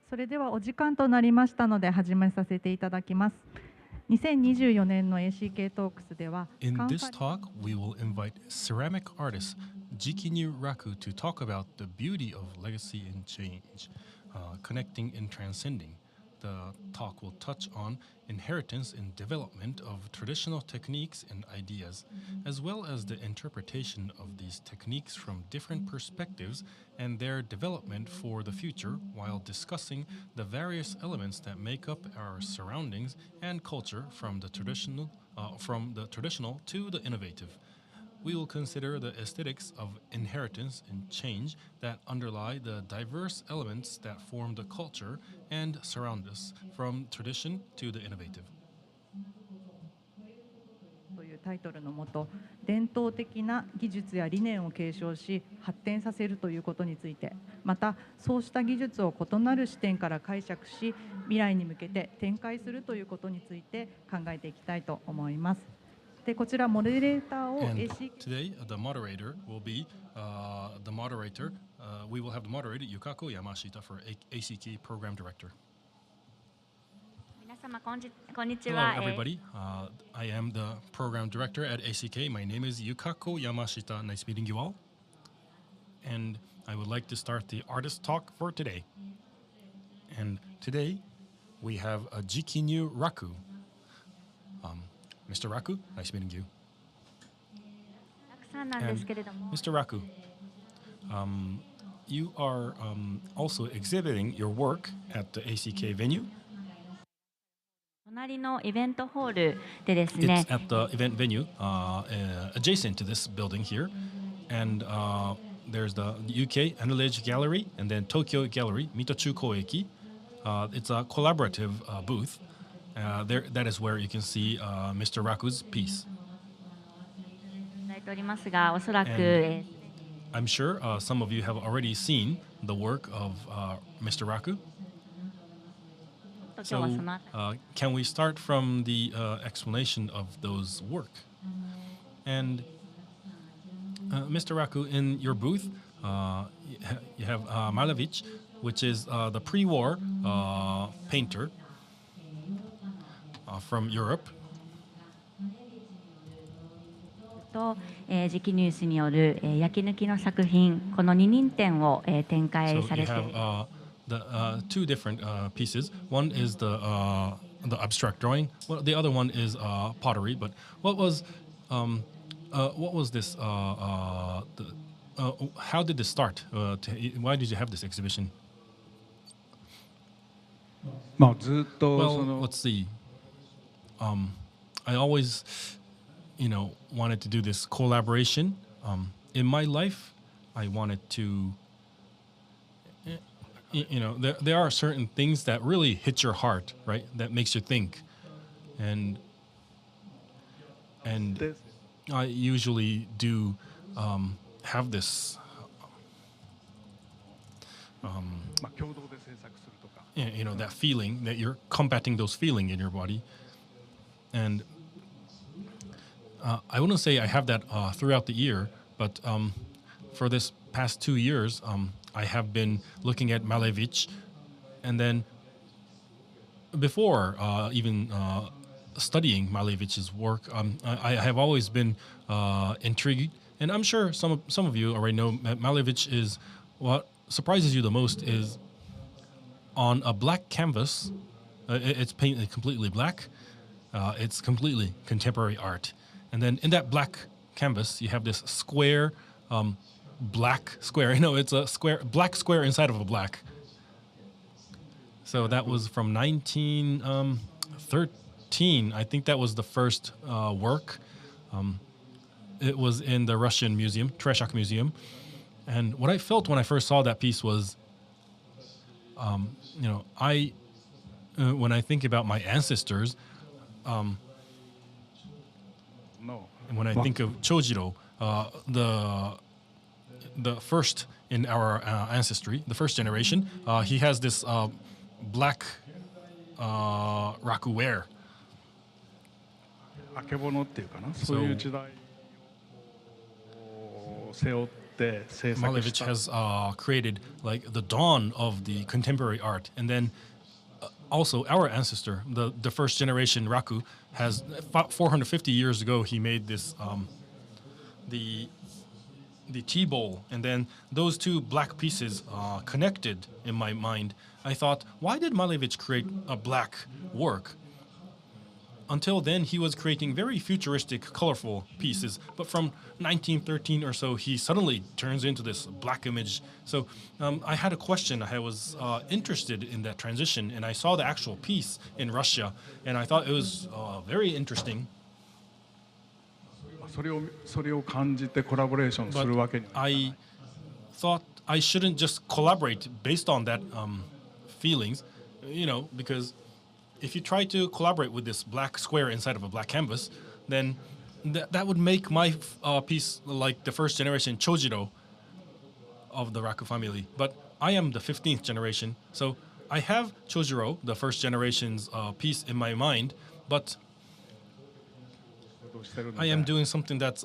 それではお時間となりましたので始めさせていただきます。2024年の ACK トークスでは In this talk, we will invite ceramic artist Jikinyu Raku to talk about the beauty of legacy and change, connecting and transcending. The talk will touch on inheritance and development of traditional techniques and ideas, as well as the interpretation of these techniques from different perspectives and their development for the future, while discussing the various elements that make up our surroundings and culture from the traditional to the innovative. We will consider the aesthetics of inheritance and change that underlie the diverse elements that form the culture and surround us, from tradition to the innovative. というタイトルのもと、伝統的な技術や理念を継承し発展させるということについて、またそうした技術を異なる視点から解釈し未来に向けて展開するということについて考えていきたいと思います。でこちらモデレーターを ACK today the moderator will be the moderator. We will have the moderator Yukako Yamashita for ACK program director. 皆様こんにち Hello は。 everybody. I am the program director at ACK. My name is Yukako Yamashita. Nice meeting you all. And I would like to start the artist talk for today. And today we have a Jikinyu Raku. Mr. Raku, nice meeting you. たくさんなんですけれども、 Mr. Raku, you are also exhibiting your work at the ACK venue. 隣のイベントホールでですね、 It's at the event venue adjacent to this building here. And there's the UK Analytic Gallery and then Tokyo Gallery, Mitochu Koeki. It's a collaborative booth. That is where you can see Mr. Raku's piece. いただいておりますが、おそらく、 I'm sure some of you have already seen the work of Mr. Raku. 今日はそのあたり Can we start from the explanation of those work? And Mr. Raku, in your booth, you have Malevich, which is the pre-war painter from Europe. と、ジキニュースによる、焼き抜きの作品、この2人展を、展開 So さ you れている。 have the two different pieces. One is the abstract drawing. Well, the other one is pottery. But what was this? How did this start? Why did you have this exhibition? まあずっと Well, let's see. I always, wanted to do this collaboration. In my life, I wanted to. There are certain things that really hit your heart, right? That makes you think, and I usually do have this. まあ共同で制作するとか That feeling that you're combating those feeling in your body, and I wouldn't say I have that throughout the year, but for this past 2 years, I have been looking at Malevich, and then before even studying Malevich's work, I have always been intrigued, and I'm sure some of you already know that Malevich is what surprises you the most is on a black canvas. It's painted completely black. It's completely contemporary art, and then in that black canvas, you have this square. Black square. It's a square, black square inside of a black. So that was from 1913. I think that was the first work. It was in the Russian museum, Treshak Museum. And what I felt when I first saw that piece was, when I think about my ancestors, no. and when I think of Chojiro, the first in our ancestry, the first generation, he has this black raku wear. あけぼのっていうかな、そういう時代を背負っって制作 Malevich した。 has created like the dawn of the contemporary art, and then also our ancestor, the first generation Raku, has 450 years ago he made this the tea bowl, and then those two black pieces connected in my mind. I thought, why did Malevich create a black work? Until then, he was creating very futuristic, colorful pieces. But from 1913 or so, he suddenly turns into this black image. So I had a question. I was interested in that transition, and I saw the actual piece in Russia, and I thought it was very interesting. それを感じてコラボレーションす But るわけにはいかない。 I thought I shouldn't just collaborate based on that feelings, because if you try to collaborate with this black square inside of a black canvas, then that would make my piece like the first generation Chojiro of the Raku family. But I am the 15th generation, so I have Chojiro, the first generation's piece in my mind, but どうしてるので I am doing something that's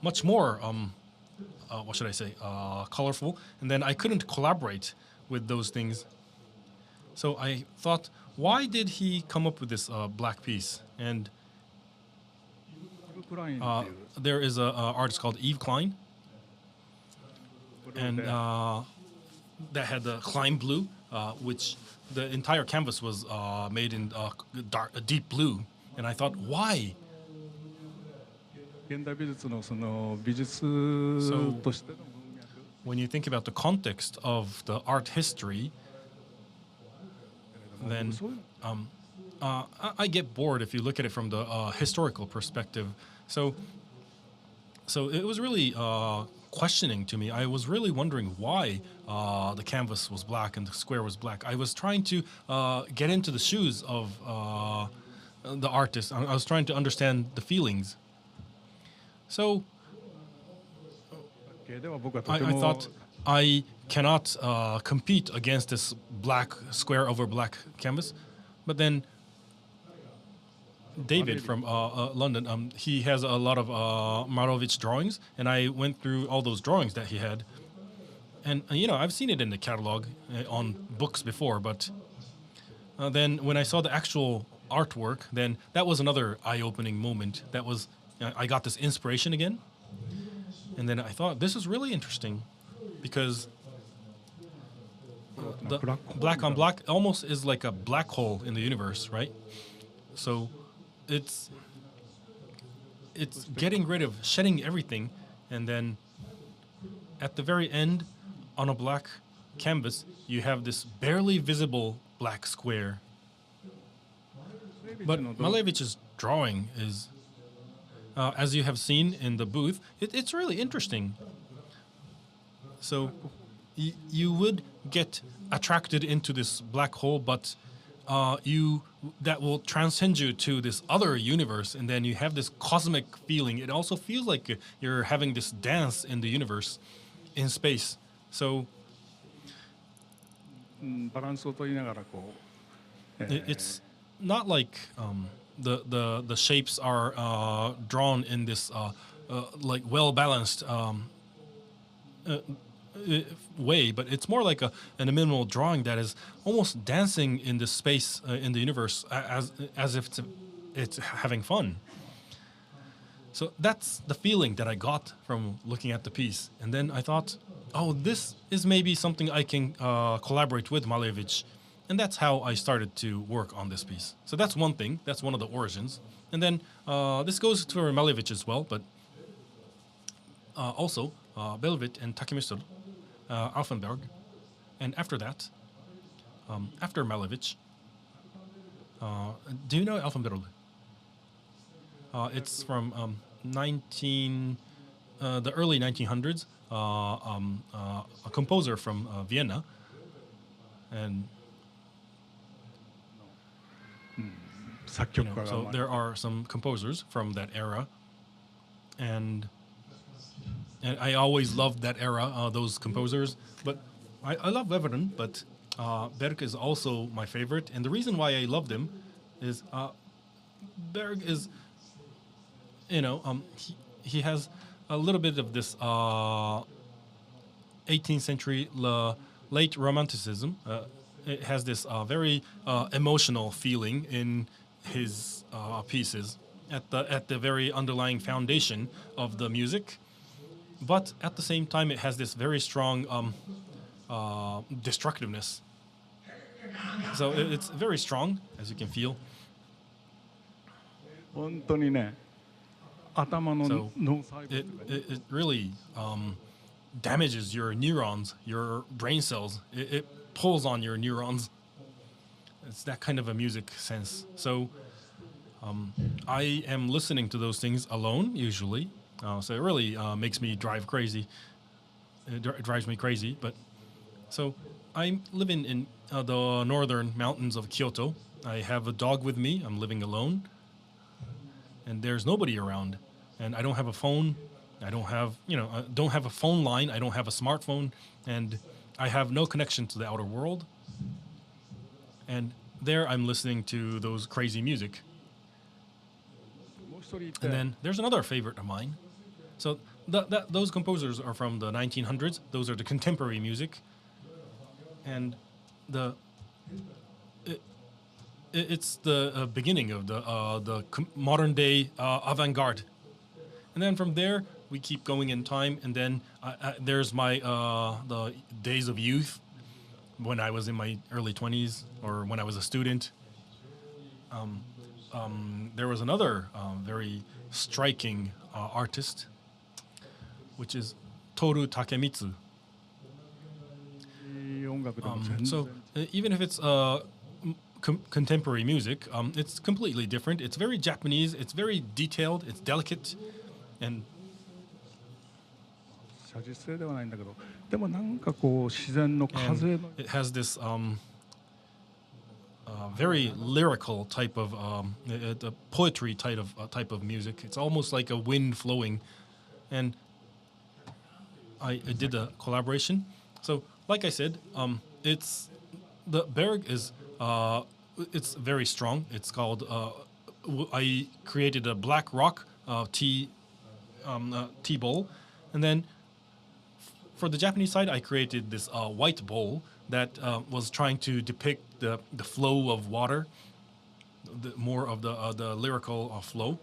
much more, what should I say, colorful, and then I couldn't collaborate with those things. So I thought, why did he come up with this black piece? And クラインっていう there is a artist called Eve Klein, ブルー and で that had the Klein blue, which the entire canvas was made in deep blue. And I thought, why? 現代美術のその美術としての文脈 When you think about the context of the art history, then そういうの I get bored if you look at it from the historical perspective. So it was really questioning to me. I was really wondering why the canvas was black and the square was black. I was trying to get into the shoes of the artist. I was trying to understand the feelings. So では僕はと I ても thought I cannot compete against this black square over black canvas. But then David from London, he has a lot of Marovich drawings, and I went through all those drawings that he had. And, I've seen it in the catalog on books before, but then when I saw the actual artwork, then that was another eye-opening moment. That was, I got this inspiration again. And then I thought, this is really interesting because the black on black almost is like a black hole in the universe, right? So it's getting rid of, shedding everything, and then at the very end, on a black canvas, you have this barely visible black square. But Malevich's drawing is, as you have seen in the booth, it's really interesting. So you would get attracted into this black hole, but that will transcend you to this other universe, and then you have this cosmic feeling. It also feels like you're having this dance in the universe, in space. So バランスを取りながらこう、it's not like the shapes are drawn in this like well balanced way, but it's more like an minimal drawing that is almost dancing in the space in the universe as if it's having fun. So that's the feeling that I got from looking at the piece. And then I thought, oh, this is maybe something I can collaborate with Malevich. And that's how I started to work on this piece. So that's one thing. That's one of the origins. And then this goes to Malevich as well, but also Belvit and Takemisto, Alfenberg. And after that, after Malevich, do you know Alfenberg? It's from the early 1900s, a composer from Vienna, and 作曲家が so there are some composers from that era, and I always loved that era, those composers. But I love Weverden, but Berg is also my favorite, and the reason why I loved him is Berg is, he has a little bit of this 18th century late Romanticism. It has this very emotional feeling in his pieces at the very underlying foundation of the music, but at the same time it has this very strong destructiveness. So it's very strong, as you can feel. 本当にね、頭の So 脳細胞とか it really damages your neurons, your brain cells. It pulls on your neurons. It's that kind of a music sense. So I am listening to those things alone usually. So it really makes me drive crazy. It drives me crazy. But so I'm living in the northern mountains of Kyoto. I have a dog with me. I'm living alone. And there's nobody around. And I don't have a phone. I don't have, don't have a phone line. I don't have a smartphone. And I have no connection to the outer world. And there I'm listening to those crazy music. もう一人いて And then there's another favorite of mine. So those composers are from the 1900s. Those are the contemporary music. And it's the beginning of the modern day avant-garde. And then from there, we keep going in time. And then there's my the days of youth when I was in my early 20s or when I was a student. There was another very striking artist, which is Toru Takemitsu. 音楽でも全然 So even if it's contemporary music, it's completely different. It's very Japanese. It's very detailed. It's delicate, and 写実性ではないんだけど、でもなんかこう自然の風の it has this very lyrical type of a poetry type of music. It's almost like a wind flowing, and I did a collaboration. So, like I said, it's the berg is it's very strong. It's called I created a black rock tea bowl, and then for the Japanese side, I created this white bowl that was trying to depict the flow of water, more of the lyrical flow.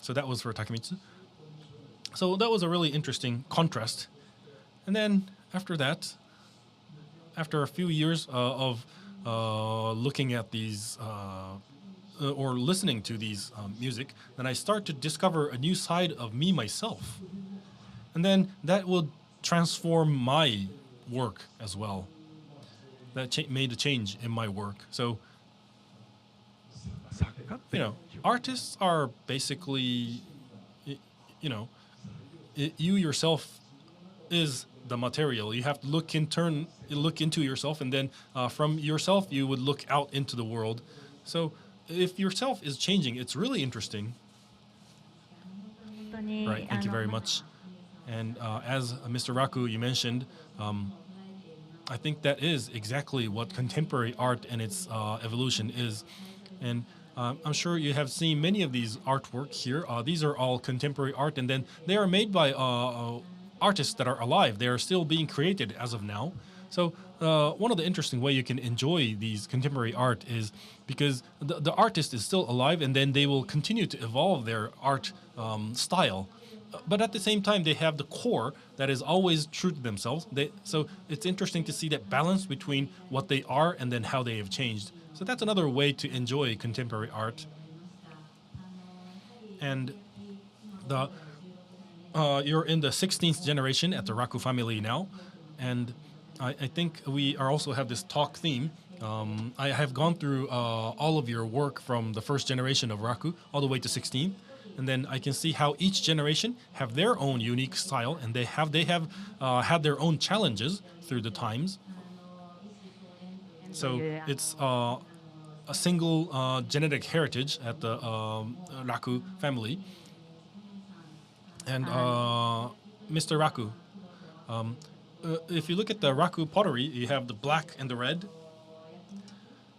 So that was for Takemitsu. So that was a really interesting contrast. And then after that, after a few years of looking at these or listening to these music, then I start to discover a new side of me myself. And then that will transform my work as well. That made a change in my work. So, 作家って artists are basically, you yourself is the material. You have to look into yourself, and then from yourself, you would look out into the world. So, if yourself is changing, it's really interesting. Right. Thank you very much. And as Mr. Raku, you mentioned, I think that is exactly what contemporary art and its evolution is. And I'm sure you have seen many of these artwork here. These are all contemporary art, and then they are made by artists that are alive. They are still being created as of now. So one of the interesting way you can enjoy these contemporary art is because the artist is still alive, and then they will continue to evolve their art style. But at the same time, they have the core that is always true to themselves. So it's interesting to see that balance between what they are and then how they have changed. So that's another way to enjoy contemporary art. And you're in the 16th generation at the Raku family now. And I think we also have this talk theme. I have gone through all of your work from the first generation of Raku all the way to 16. And then I can see how each generation have their own unique style, and they have had their own challenges through the times. So it's a single genetic heritage at the Raku family. And Mr. Raku, if you look at the Raku pottery, you have the black and the red.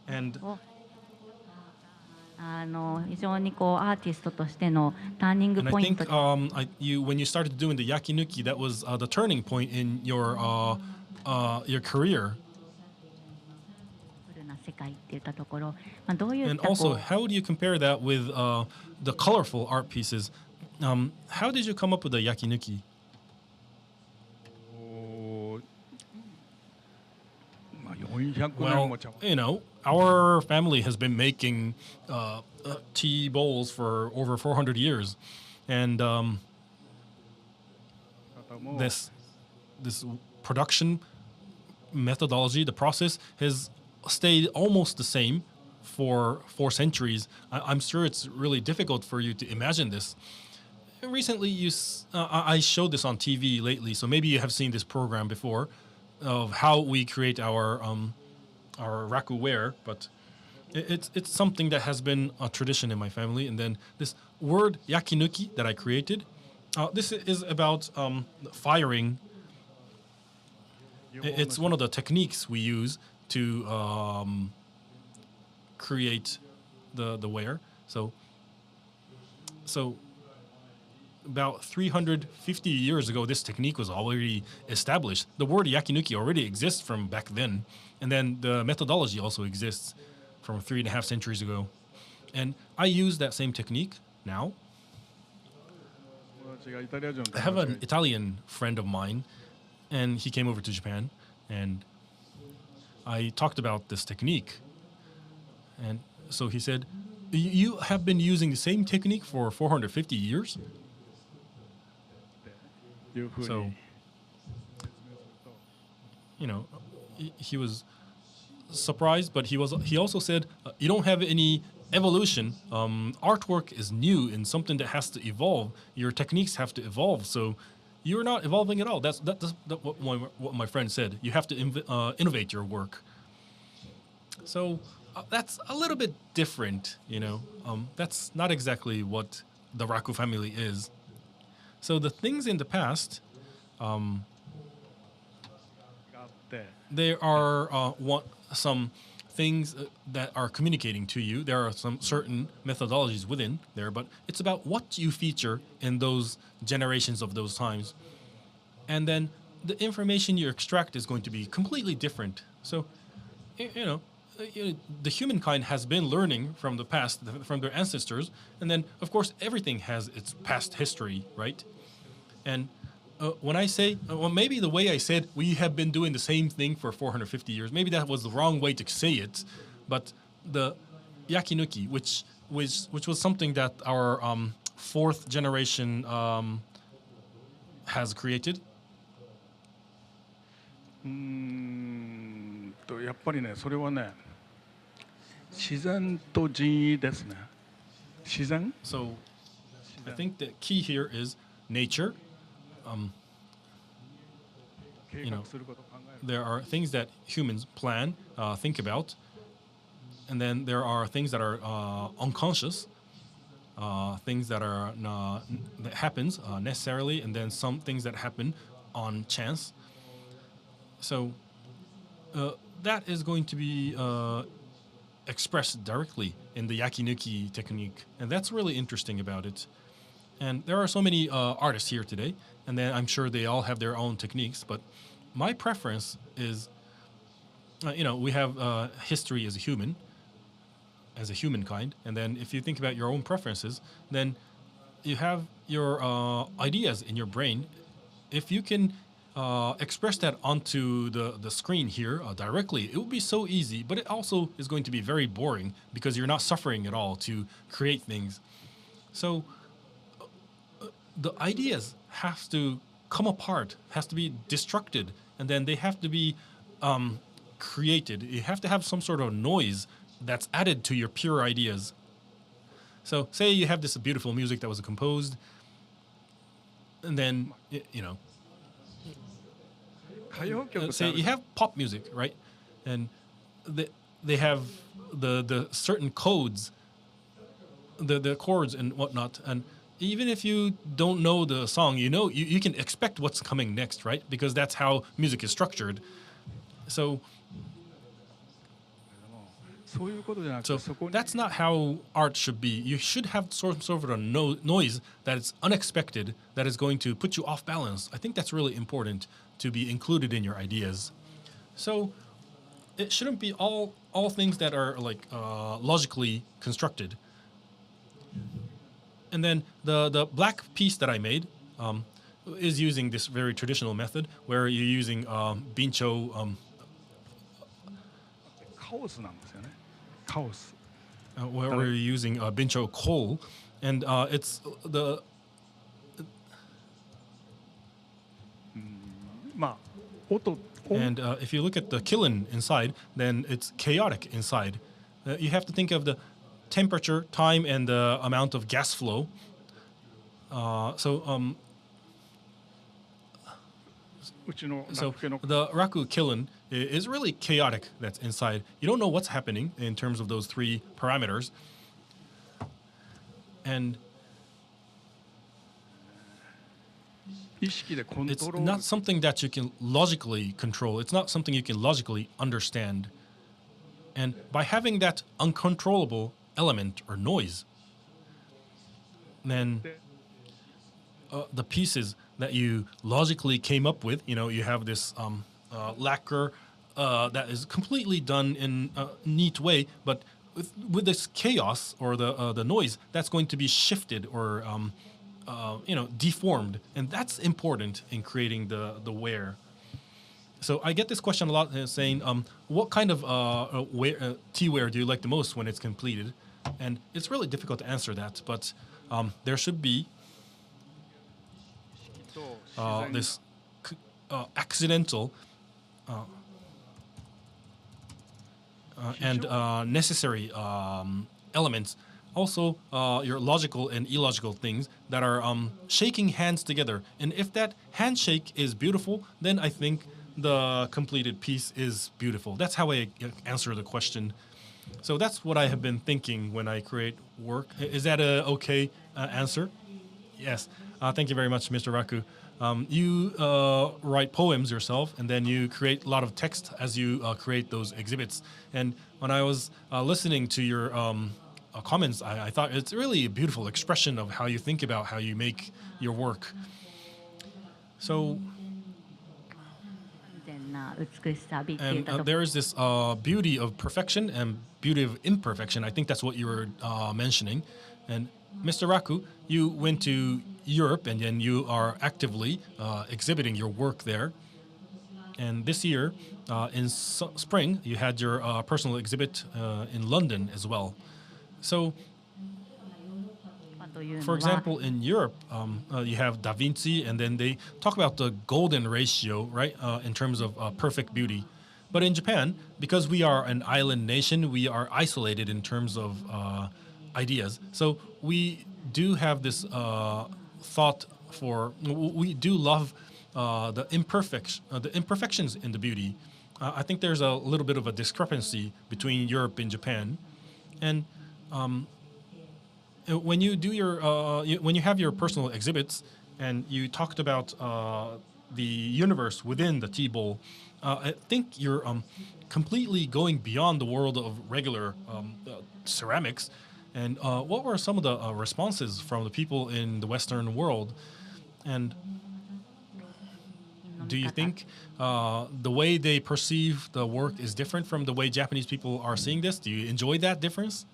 And 非常にこうアーティストとしてのターニング And I ポイン think ト when you started doing the yakinuki, that was the turning point in your career. フルな世界って言ったところ、どういっ And たこ also, う how do you compare that with the colorful art pieces? How did you come up with the yakinuki? まあ400 年 Well, も茶碗 you know, our family has been making tea bowls for over 400 years, and 方も this production methodology, the process, has stayed almost the same for 4 centuries. I'm sure it's really difficult for you to imagine this. Recently, I showed this on TV lately, so maybe you have seen this program before of how we create our raku ware, but it's something that has been a tradition in my family. And then this word yakinuki that I created, this is about firing. It's one of the techniques we use to create the ware. So about 350 years ago, this technique was already established. The word yakinuki already exists from back then, and then the methodology also exists from 3.5 centuries ago. And I use that same technique now. 友達がイタリア人の I 友 have 達 an がいて Italian friend of mine, and he came over to Japan, and I talked about this technique. And so he said, You have been using the same technique for 450 years? っていうふうに So, you know, he was surprised, but he also said, you don't have any evolution. Artwork is new and something that has to evolve. Your techniques have to evolve. So you're not evolving at all. That's what my friend said. You have to innovate your work. So that's a little bit different, you know. That's not exactly what the Raku family is. So the things in the past, があって there are some things that are communicating to you. There are some certain methodologies within there, but it's about what you feature in those generations of those times. And then the information you extract is going to be completely different. So, the humankind has been learning from the past, from their ancestors, and then, of course, everything has its past history, right? And when I say, well, maybe the way I said we have been doing the same thing for 450 years, maybe that was the wrong way to say it, but the yakinuki, which was something that our fourth generation has created. やっぱりねそれはね自然と人為ですね自然 So I think the key here is nature. 計 you know, 画すること考える There are things that humans plan, think about, and then there are things that are unconscious, things that are that happens necessarily, and then some things that happen on chance. So that is going to be expressed directly in the yakinuki technique, and that's really interesting about it. And there are so many artists here today, and then I'm sure they all have their own techniques, but my preference is, we have history as a humankind, and then if you think about your own preferences, then you have your ideas in your brain. If you can express that onto the screen here directly, it will be so easy, but it also is going to be very boring because you're not suffering at all to create things. So the ideas have to come apart, has to be destructed, and then they have to be created. You have to have some sort of noise that's added to your pure ideas. So say you have this beautiful music that was composed, and then, 歌謡曲って say ある you have pop music, right? And they have the certain codes, the chords and whatnot. And even if you don't know the song, you can expect what's coming next, right? Because that's how music is structured. So そういうことじゃなく So てそこに that's not how art should be. You should have sort of a noise that is unexpected, that is going to put you off balance. I think that's really important to be included in your ideas. So it shouldn't be all things that are like logically constructed. And then the black piece that I made is using this very traditional method where you're using bincho. カオスなんですよね。カオス。 Where we're using bincho coal, and it's the まあ音 and if you look at the kiln inside, then it's chaotic inside. You have to think of the temperature, time, and the amount of gas flow. So うちの So ラクケの the Raku kiln is really chaotic that's inside. You don't know what's happening in terms of those three parameters. And 意識でコン it's トロー not ル something that you can logically control. It's not something you can logically understand. And by having that uncontrollable element or noise, then the pieces that you logically came up with, you have this lacquer that is completely done in a neat way, but with this chaos or the noise, that's going to be shifted or deformed, and that's important in creating the wear. So I get this question a lot, saying, what kind of tea wear do you like the most when it's completed? And it's really difficult to answer that, but there should be と自然 this accidental and necessary elements. Also, your logical and illogical things that are shaking hands together. And if that handshake is beautiful, then I think the completed piece is beautiful. That's how I answer the question. So that's what I have been thinking when I create work. Is that a okay answer? Yes. Thank you very much, Mr. Raku. You write poems yourself, and then you create a lot of text as you create those exhibits. And when I was listening to your comments, I thought it's really a beautiful expression of how you think about how you make your work. So, 完全な美しさ美ってい and ったところ there is this beauty of perfection and beauty of imperfection. I think that's what you were mentioning. And Mr. Raku, you went to Europe and then you are actively exhibiting your work there. And this year, in spring, you had your personal exhibit in London as well. So, というの for は example, in Europe, you have Da Vinci, and then they talk about the golden ratio, right, in terms of perfect beauty. But in Japan, because we are an island nation, we are isolated in terms of ideas. So we do have this thought for, we do love the imperfections in the beauty. I think there's a little bit of a discrepancy between Europe and Japan. And when you do your when you have your personal exhibits and you talked about the universe within the tea bowl, I think you're completely going beyond the world of regular ceramics. And what were some of the responses from the people in the Western world? And do you think the way they perceive the work is different from the way Japanese people are seeing this? Do you enjoy that difference?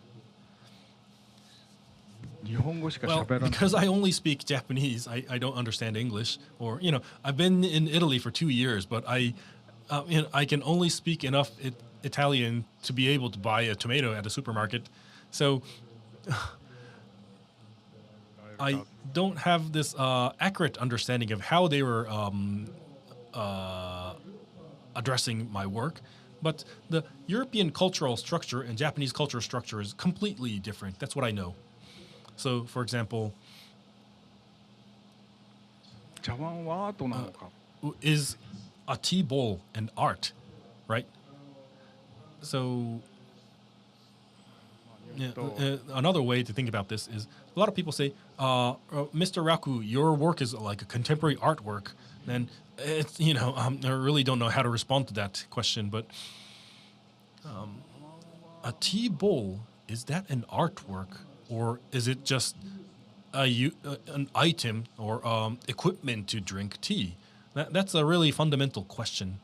日本語しか Well, 喋らない because I only speak Japanese, I don't understand English. Or, I've been in Italy for 2 years, but I can only speak enough Italian to be able to buy a tomato at a supermarket. So I don't have this accurate understanding of how they were addressing my work. But the European cultural structure and Japanese cultural structure is completely different. That's what I know. So, for example, 茶碗はアートなのか is a tea bowl an art, right? So, yeah, another way to think about this is a lot of people say, Mr. Raku, your work is like a contemporary artwork. Then it's, I really don't know how to respond to that question, but a tea bowl, is that an artwork, or is it just an item or equipment to drink tea? That's a really fundamental question.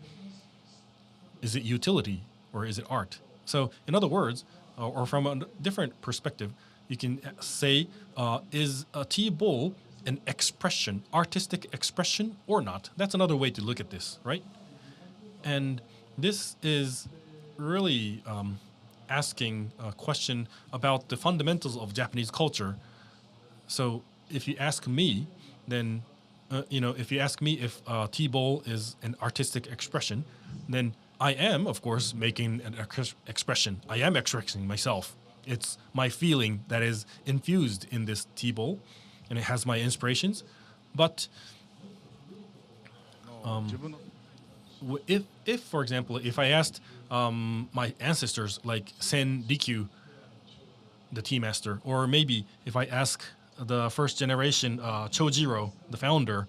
Is it utility or is it art? So, in other words, or from a different perspective, you can say, is a tea bowl an expression, artistic expression or not? That's another way to look at this, right? And this is really asking a question about the fundamentals of Japanese culture. So if you ask me, then, if you ask me if tea bowl is an artistic expression, then I am, of course, making an expression. I am expressing myself. It's my feeling that is infused in this tea bowl, and it has my inspirations. But if, for example, if I asked my ancestors, like Sen Rikyu, the tea master, or maybe if I ask the first generation Chojiro, the founder,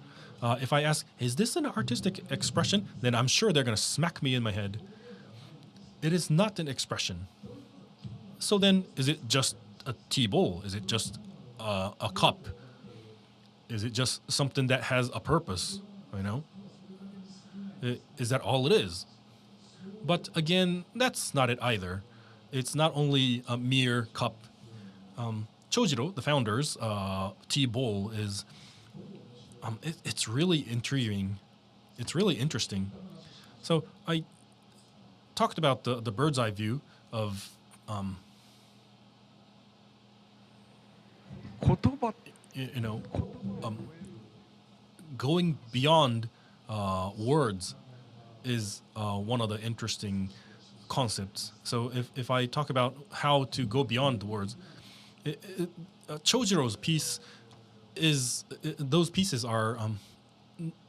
if I ask, is this an artistic expression? Then I'm sure they're going to smack me in my head. It is not an expression. So then, is it just a tea bowl? Is it just a cup? Is it just something that has a purpose? Is that all it is? But again, that's not it either. It's not only a mere cup. Chojiro, the founder's tea bowl is, it's really intriguing. It's really interesting. So I talked about the bird's eye view of 言葉 going beyond words is one of the interesting concepts. So if I talk about how to go beyond the words, Chojiro's piece is, those pieces are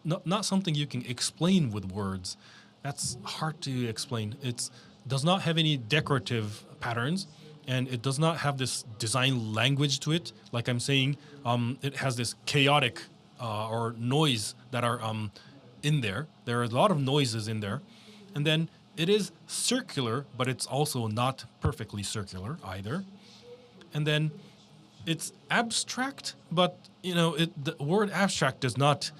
not something you can explain with words. That's hard to explain. It does not have any decorative patterns, and it does not have this design language to it. Like I'm saying, it has this chaotic or noise that are in there. There are a lot of noises in there. And then it is circular, but it's also not perfectly circular either. And then it's abstract, but the word abstract does not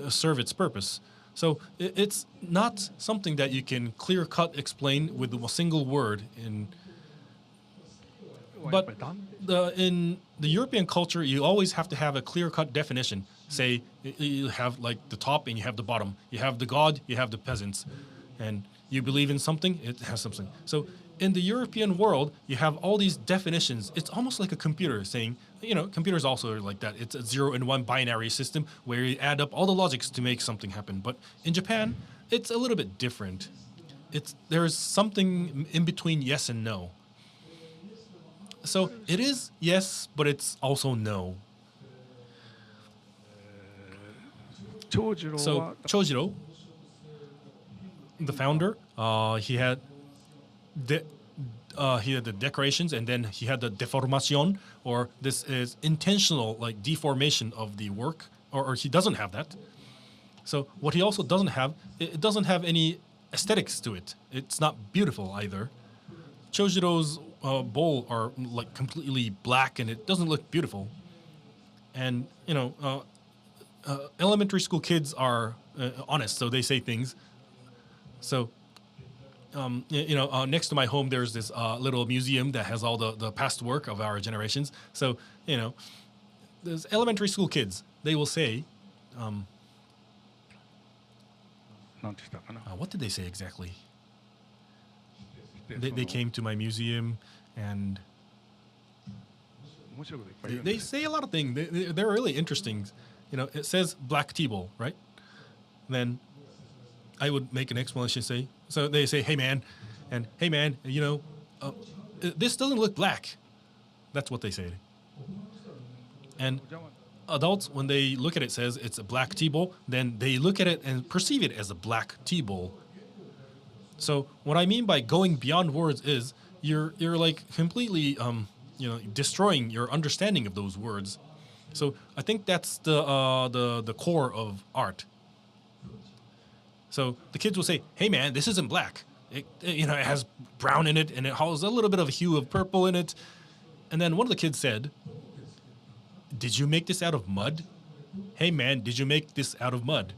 serve its purpose. So it's not something that you can clear-cut explain with a single word. But in the European culture, you always have to have a clear-cut definition. Say you have like the top and you have the bottom. You have the god, you have the peasants, and you believe in something, it has something. So in the European world, you have all these definitions. It's almost like a computer saying, computers also are like that. It's a 0 and 1 binary system where you add up all the logics to make something happen. But in Japan, it's a little bit different. There's something in between yes and no. So it is yes, but it's also no. So Chojiro, the founder, he had the decorations, and then he had the deformation, or this is intentional like deformation of the work, or he doesn't have that. So what he also doesn't have, it doesn't have any aesthetics to it. It's not beautiful either. Chojiro's bowl are like completely black, and it doesn't look beautiful. And elementary school kids are honest, so they say things. So, next to my home, there's this little museum that has all the past work of our generations. So, there's elementary school kids. They will say, what did they say exactly? They came to my museum, and they say a lot of things. They're really interesting. It says black tea bowl, right? Then I would make an explanation, so they say, hey man, and hey man, this doesn't look black. That's what they say. And adults, when they look at it, says it's a black tea bowl, then they look at it and perceive it as a black tea bowl. So what I mean by going beyond words is you're like completely destroying your understanding of those words. So I think that's the core of art. So the kids will say, "Hey man, this isn't black. it has brown in it, and it has a little bit of a hue of purple in it. And then one of the kids said, "Did you make this out of mud? Hey man, did you make this out of mud?"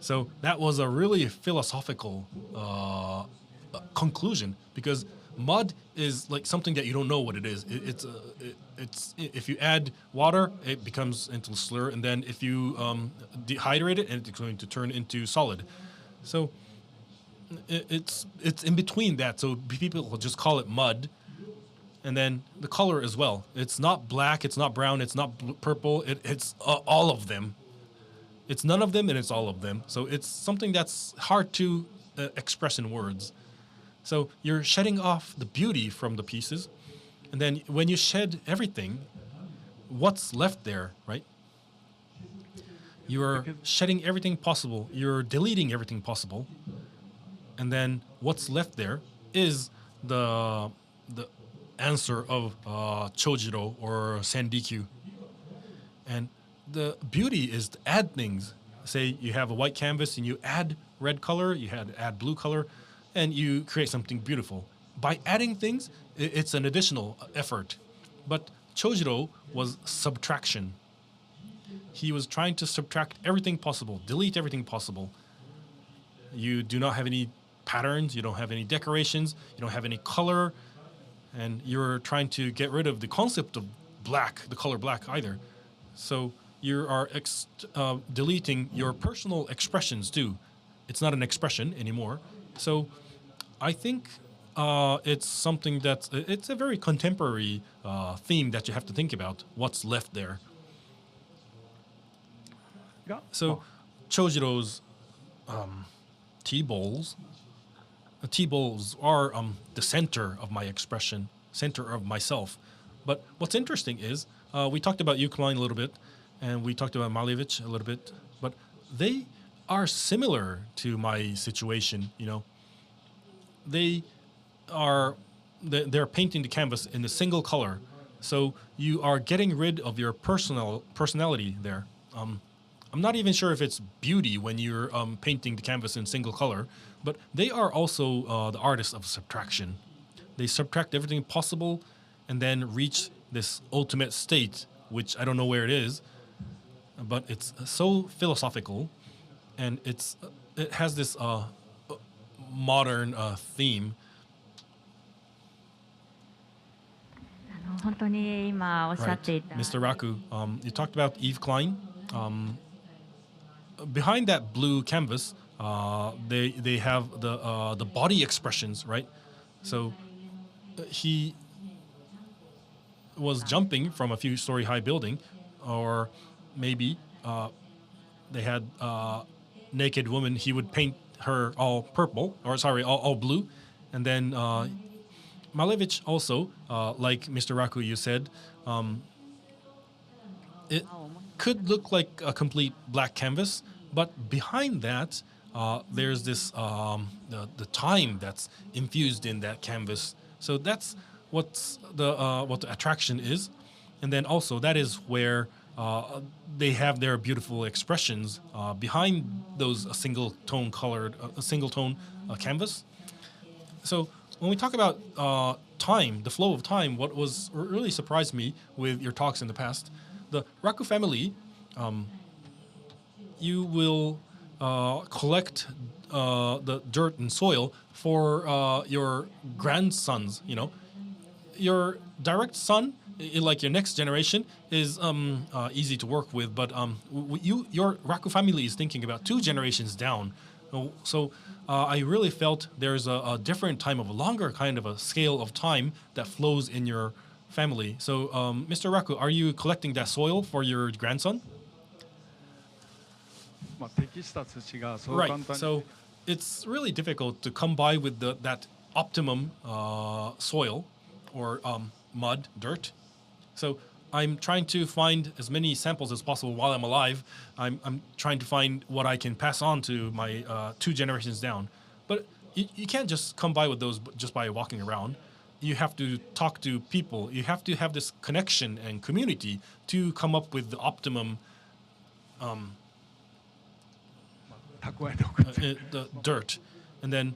So that was a really philosophical conclusion, because mud is like something that you don't know what it is. It's if you add water, it becomes into a slur, and then if you dehydrate it, it's going to turn into solid. So it's in between that. So people will just call it mud, and then the color as well. It's not black, it's not brown, it's not purple. It's all of them. It's none of them and it's all of them. So it's something that's hard to express in words. So you're shedding off the beauty from the pieces, and then when you shed everything, what's left there, right? You're shedding everything possible. You're deleting everything possible, and then what's left there is the answer of Chojiro or Sandikyu. And the beauty is to add things. Say you have a white canvas and you add red color, you add blue color, and you create something beautiful. By adding things, it's an additional effort. But Chojiro was subtraction. He was trying to subtract everything possible, delete everything possible. You do not have any patterns, you don't have any decorations, you don't have any color, and you're trying to get rid of the concept of black, the color black either. So you are deleting your personal expressions too. It's not an expression anymore. So I think it's something it's a very contemporary theme that you have to think about, what's left there. So Chojiro's tea bowls are the center of my expression, center of myself. But what's interesting is we talked about Ukraine a little bit, and we talked about Malevich a little bit, but they are similar to my situation. They're painting the canvas in a single color, so you are getting rid of your personality there. I'm not even sure if it's beauty when you're painting the canvas in single color, but they are also the artists of subtraction. They subtract everything possible and then reach this ultimate state, which I don't know where it is, but it's so philosophical, and it has this modern theme. 本当に今おっしゃ Right. っていた Mr. Raku, you talked about Eve Klein. Behind that blue canvas, they have the body expressions, right? So he was jumping from a few-story high building, or maybe they had naked woman. He would paint her all purple, or sorry, all blue, and then Malevich also, like Mr. Raku, you said, it could look like a complete black canvas, but behind that, there's this the time that's infused in that canvas. So that's what the attraction is, and then also that is where they have their beautiful expressions behind those single tone canvas. So when we talk about time, the flow of time, what was really surprised me with your talks in the past, the Raku family, you will collect the dirt and soil for your grandsons. Your direct son, like your next generation, is easy to work with, but your Raku family is thinking about 2 generations down. So I really felt there's a different time, of a longer kind of a scale of time that flows in your family. So Mr. Raku, are you collecting that soil for your grandson? Right. So it's really difficult to come by with that optimum soil or mud, dirt. So I'm trying to find as many samples as possible while I'm alive. I'm trying to find what I can pass on to my 2 generations down. But you can't just come by with those just by walking around. You have to talk to people. You have to have this connection and community to come up with the optimum the dirt. And then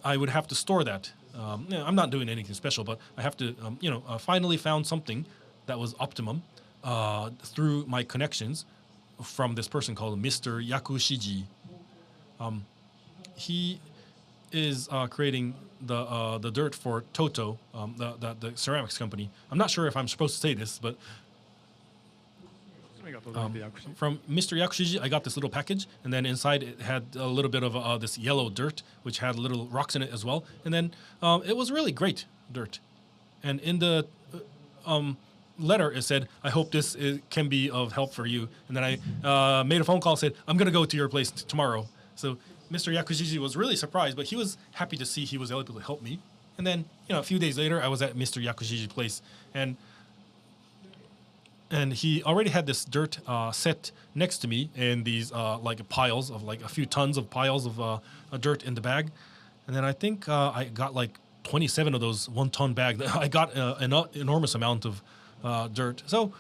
I would have to store that. I'm not doing anything special, but I have to, finally found something that was optimum through my connections from this person called Mr. Yakushiji. He is creating the dirt for Toto, the ceramics company. I'm not sure if I'm supposed to say this, but from Mr. Yakushiji, I got this little package, and then inside it had a little bit of this yellow dirt, which had little rocks in it as well. And then it was really great dirt. And in the letter, it said, "I hope this can be of help for you." And then I made a phone call, said, "I'm going to go to your place tomorrow." So Mr. Yakushiji was really surprised, but he was happy to see he was able to help me. And then, a few days later, I was at Mr. Yakushiji's place, and he already had this dirt set next to me in these like piles of like a few tons of piles of dirt in the bag. And then I think I got like 27 of those 1 ton bag. I got an enormous amount of dirt. So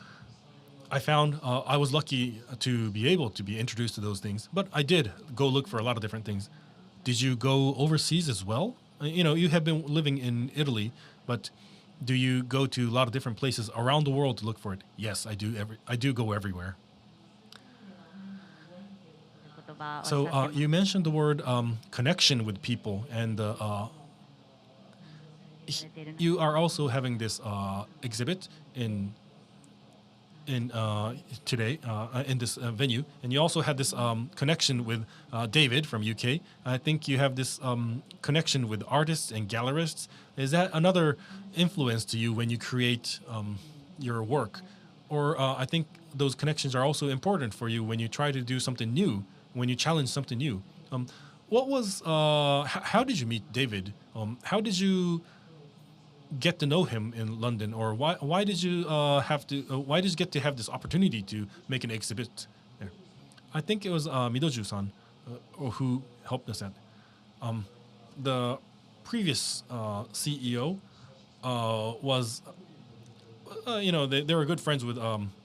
I found I was lucky to be able to be introduced to those things. But I did go look for a lot of different things. Did you go overseas as well? You have been living in Italy, but do you go to a lot of different places around the world to look for it? Yes, I do. I do go everywhere. So you mentioned the word connection with people, and you are also having this exhibit in today in this venue, and you also had this connection with David from UK. I think you have this connection with artists and gallerists. Is that another influence to you when you create your work? Or I think those connections are also important for you when you try to do something new, when you challenge something new. What was? How did you meet David? How did you get to know him in London, or why did you why did you get to have this opportunity to make an exhibit there? I think it was Midoju-san who helped us out. The previous CEO was, they were good friends with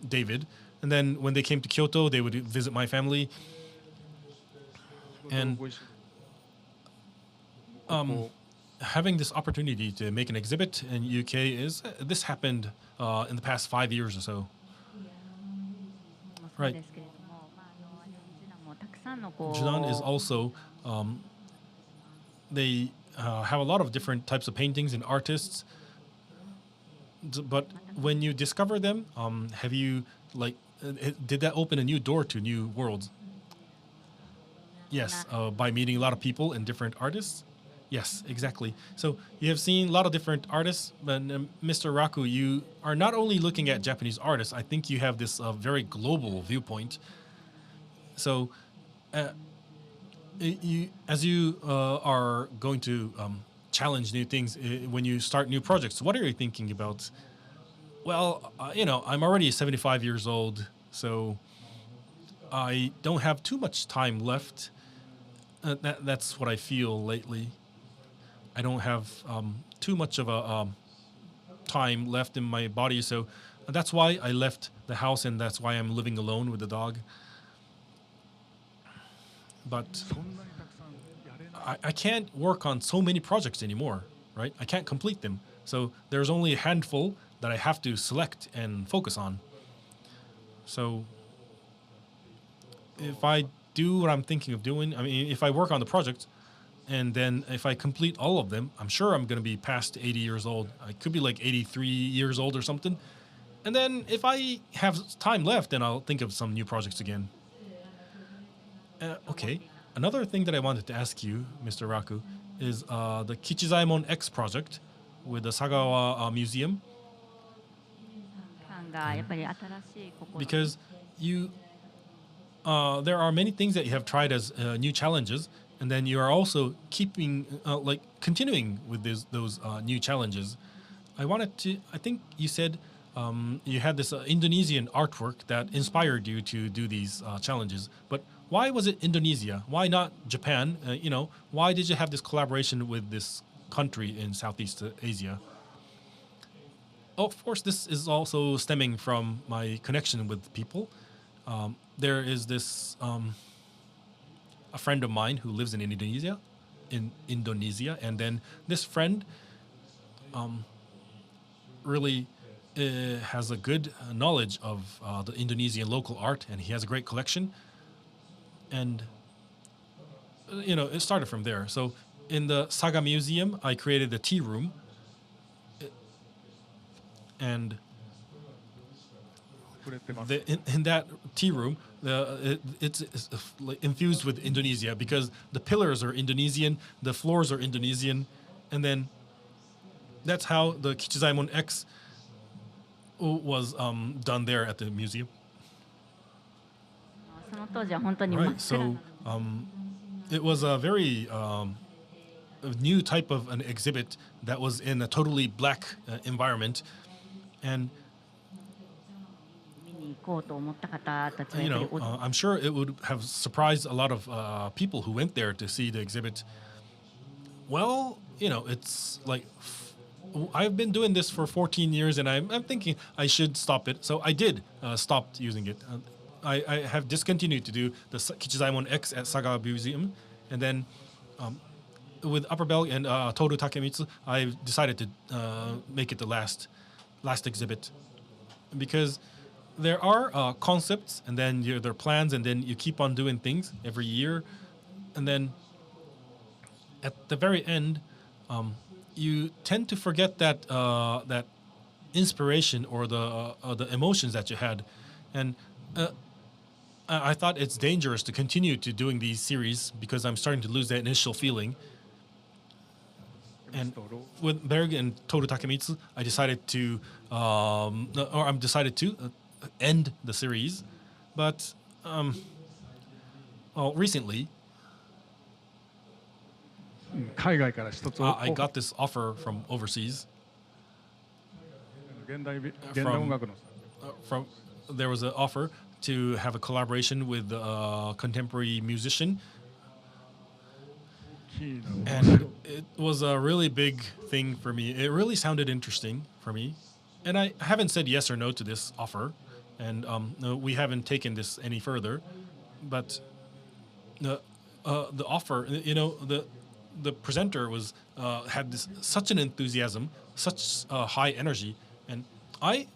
David, and then when they came to Kyoto, they would visit my family, and having this opportunity to make an exhibit in UK this happened in the past 5 years or so. Right. Judan is also they have a lot of different types of paintings and artists. But when you discover them, have you did that open a new door to new worlds? Yes, by meeting a lot of people and different artists. Yes, exactly. So you have seen a lot of different artists, but Mr. Raku, you are not only looking at Japanese artists. I think you have this very global viewpoint. So, as you are going to challenge new things when you start new projects, what are you thinking about? Well, I'm already 75 years old, so I don't have too much time left. That's what I feel lately. I don't have too much of a time left in my body, so that's why I left the house, and that's why I'm living alone with the dog. But I can't work on so many projects anymore, right? I can't complete them. So there's only a handful that I have to select and focus on. So if I do what I'm thinking of doing, if I work on the project, and then if I complete all of them, I'm sure I'm going to be past 80 years old. I could be like 83 years old or something. And then if I have time left, then I'll think of some new projects again. Okay. Another thing that I wanted to ask you, Mr. Raku, is the Kichizaemon X project with the Sagawa Museum. Because there are many things that you have tried as new challenges, and then you are also continuing with those new challenges. I think you said you had this Indonesian artwork that inspired you to do these challenges. But why was it Indonesia? Why not Japan? Why did you have this collaboration with this country in Southeast Asia? Of course, this is also stemming from my connection with people. There is this a friend of mine who lives in Indonesia, in Indonesia, and then this friend really has a good knowledge of the Indonesian local art, and he has a great collection. And it started from there. So in the Saga Museum, I created a tea room, and in that tea room, it's like infused with Indonesia because the pillars are Indonesian, the floors are Indonesian, and then that's how the Kichizaemon X was done there at the museum. その当時は本当に真っ Right. 暗 So it was a very a new type of an exhibit that was in a totally black environment, and 見に行こうと思った方たちはやっぱり I'm sure it would have surprised a lot of people who went there to see the exhibit. Well, it's like I've been doing this for 14 years, and I'm thinking I should stop it. So I did stop using it. I have discontinued to do the Kichizaemon X at Saga Museum, and then with Upper Belg and Toru Takemitsu, I decided to make it the last exhibit, because there are concepts, and then there are plans, and then you keep on doing things every year, and then at the very end, you tend to forget that that inspiration or the emotions that you had, and I thought it's dangerous to continue to doing these series because I'm starting to lose that initial feeling. And with Berg and Toru Takemitsu, I decided to, end the series, but recently 海外から一つ I got this offer from overseas. 現代音楽の From there was an offer to have a collaboration with a contemporary musician, キーの and it was a really big thing for me. It really sounded interesting for me, and I haven't said yes or no to this offer, and no, we haven't taken this any further. But the offer, the presenter was had such an enthusiasm, such high energy, and I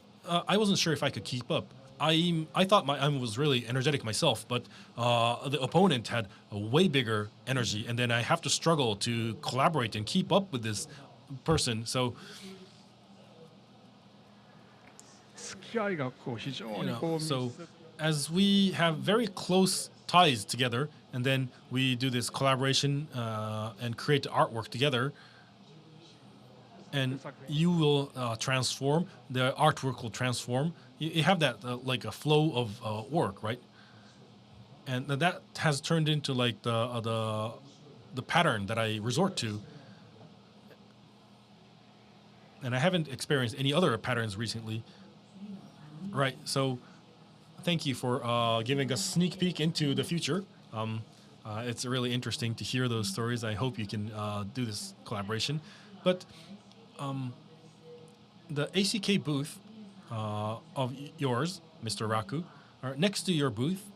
wasn't sure if I could keep up. I thought I was really energetic myself, but the opponent had a way bigger energy, and then I have to struggle to collaborate and keep up with this person. So 付き合いがこう非常にこう密 so 接 as we have very close ties together, and then we do this collaboration and create artwork together, and you will transform, the artwork will transform. You have that like a flow of work, right? And that has turned into like the pattern that I resort to. And I haven't experienced any other patterns recently. Right. So thank you for giving us a sneak peek into the future. It's really interesting to hear those stories. I hope you can do this collaboration. But the ACK booth of yours, Mr. Raku, next to your booth,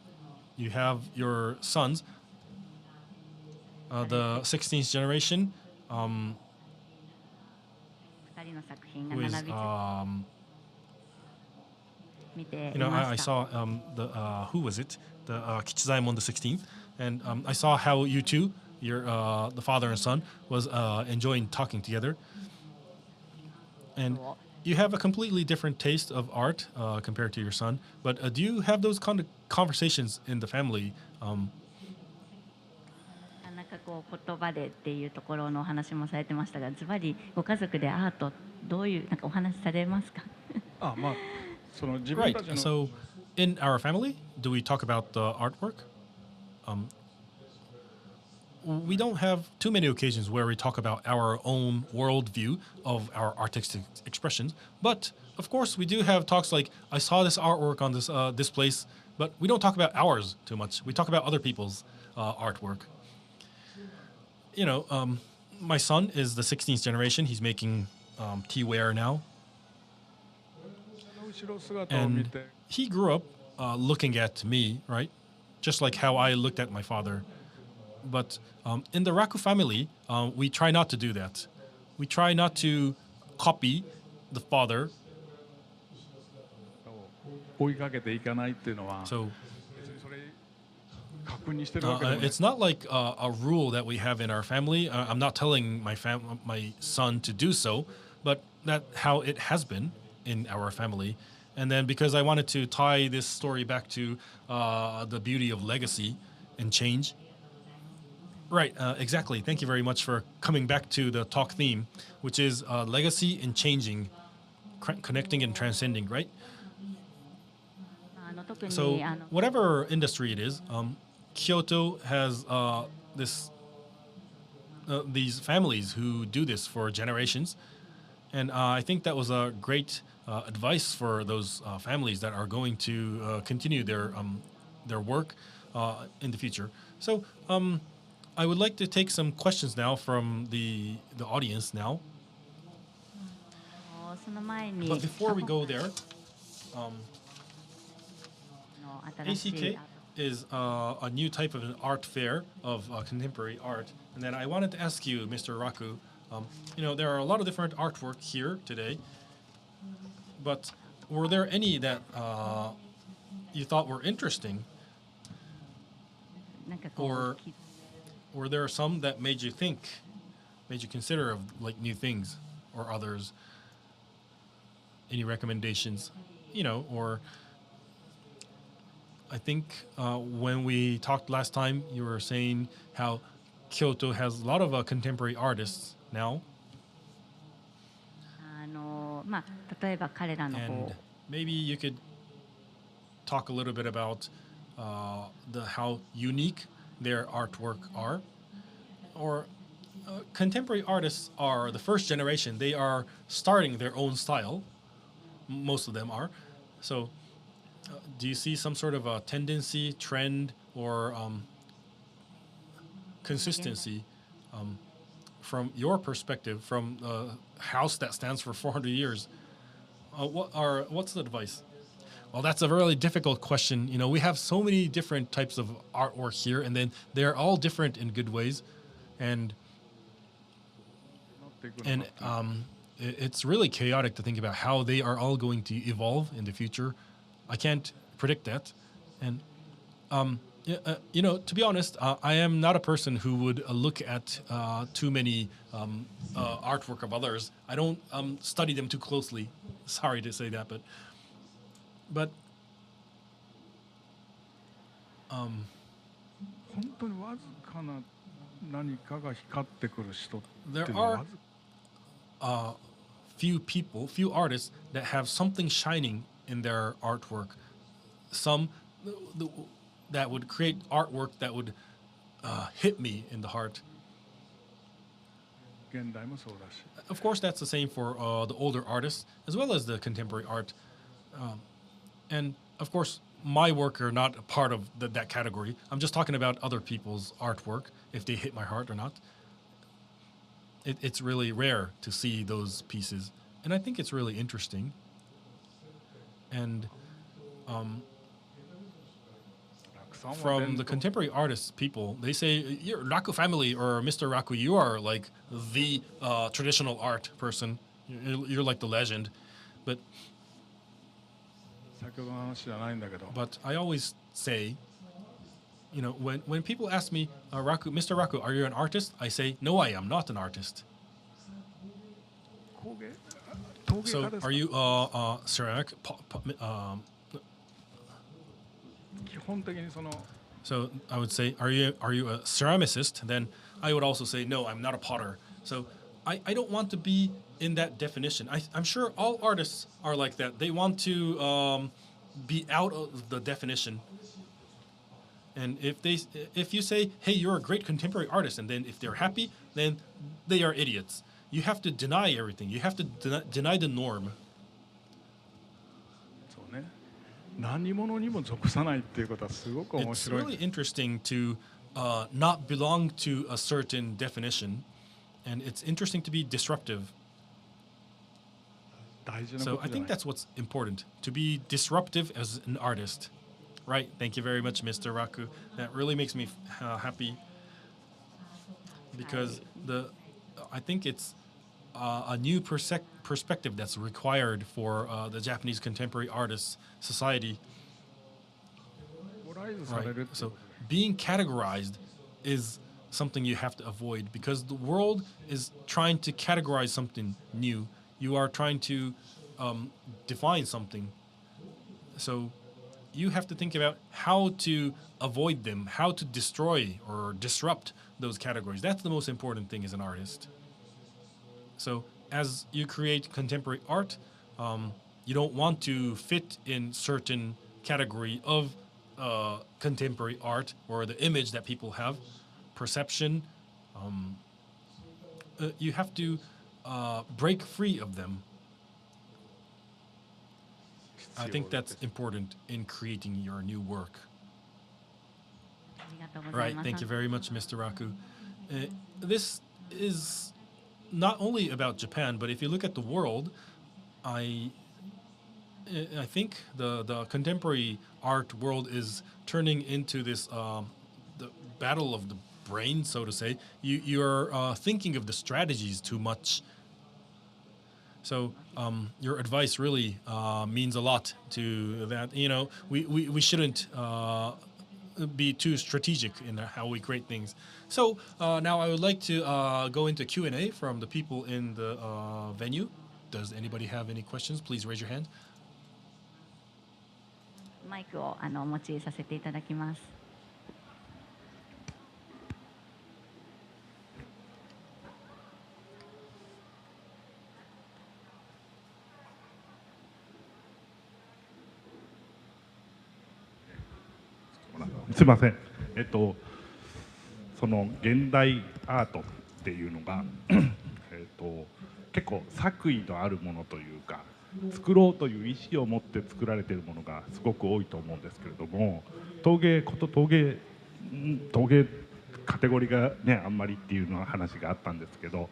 you have your sons, the 16th generation, 2人の作品が with 並び見てい I ま I した。 saw the who was it? The Kichizaemon the 16th, and I saw how you two, your the father and son, was enjoying talking together. And you have a completely different taste of art compared to your son. But do you have those kind of conversations in the family? なんかこう言葉でっていうところのお話もされてましたが、ズバリご家族でアートどういうなんかお話しされますか？あまあその自分 Right. たちの So, in our family, do we talk about the artwork? We don't have too many occasions where we talk about our own worldview of our artistic expressions, but of course we do have talks like, I saw this artwork on this place, but we don't talk about ours too much. We talk about other people's artwork. My son is the 16th generation. He's making teaware now, 後ろ姿を見 and て he grew up looking at me, right? Just like how I looked at my father. But in the Raku family, we try not to do that. We try not to copy the father. 追いかけていかないっていうのは、 So 別にそれ確認してるわけでもない。 it's not like a rule that we have in our family. I'm not telling my son to do so, but that's how it has been in our family. And then because I wanted to tie this story back to the beauty of legacy and change. Right, exactly. Thank you very much for coming back to the talk theme, which is legacy and changing, connecting and transcending, right? 特に So whatever industry it is, Kyoto has these families who do this for generations, and I think that was a great advice for those families that are going to continue their work in the future. So I would like to take some questions now from the audience now. その前に But before we go there, 新しい ACK is a new type of an art fair of contemporary art. And then I wanted to ask you, Mr. Raku, there are a lot of different artwork here today, but were there any that you thought were interesting, なんかこう or were there some that made you consider of like new things or others? Any recommendations, or I think when we talked last time, you were saying how Kyoto has a lot of contemporary artists now, まあ例えば彼らの and こ maybe you could talk a little bit about how unique their artwork are, or contemporary artists are the first generation. They are starting their own style. Most of them are. So, do you see some sort of a tendency, trend, or consistency from your perspective, from a house that stands for 400 years? What's the advice? Well, that's a really difficult question. We have so many different types of artwork here, and then they're all different in good ways, and it's really chaotic to think about how they are all going to evolve in the future. I can't predict that, and to be honest, I am not a person who would look at too many artwork of others. I don't study them too closely. Sorry to say that, but 本当にわずかな何かが光ってくる人っていうのは There are few artists that have something shining in their artwork. Some that would create artwork that would hit me in the heart. 現代もそうだし、 Of course, that's the same for the older artists as well as the contemporary art. And of course, my work are not a part of that category. I'm just talking about other people's artwork, if they hit my heart or not. It's really rare to see those pieces. And I think it's really interesting. And from the contemporary artists, people, they say, you're Raku family or Mr. Raku, you are like the traditional art person. You're like the legend. But 先ほどの話じゃないんだけど、 But I always say, when people ask me, Raku, Mr. Raku, are you an artist? I say, no, I am not an artist. 陶芸家 So ですか are you ceramic? 基本的にその So I would say, are you a ceramicist? Then I would also say, no, I'm not a potter. So I don't want to be in that definition. I'm sure all artists are like that. They want to be out of the definition. And if you say, hey, you're a great contemporary artist, and then if they're happy, then they are idiots. You have to deny everything. You have to deny the norm. そうね、何者にも属さないっていうことはすごく面 It's 白い。 really interesting to not belong to a certain definition, and it's interesting to be disruptive. 大事な So こ I とじゃ think ない。 that's what's important, to be disruptive as an artist. Right? Thank you very much, Mr. Raku. That really makes me happy. because I think it's a new perspective that's required for the Japanese contemporary artists society. Right. So being categorized is something you have to avoid because the world is trying to categorize something new. You are trying to define something. So you have to think about how to avoid them, how to destroy or disrupt those categories. That's the most important thing as an artist. So as you create contemporary art, you don't want to fit in certain category of contemporary art or the image that people have, perception. You have to break free of them. I think that's important in creating your new work. Right, thank you very much, Mr. Raku. This is not only about Japan, but if you look at the world, I think the contemporary art world is turning into this the battle of the brain, so to say. You're thinking of the strategies too much. So your advice really means a lot to that. You know, we shouldn't be too strategic in how we create things. So now I would like to go into Q&A from the people in the venue. Does anybody have any questions? Please raise your hand. マイクをお持ちさせていただきます。すみません。その現代アートっていうのが結構作為のあるものというか、作ろうという意思を持って作られているものがすごく多いと思うんですけれども、陶芸カテゴリーがねあんまりっていうのは話があったんですけど、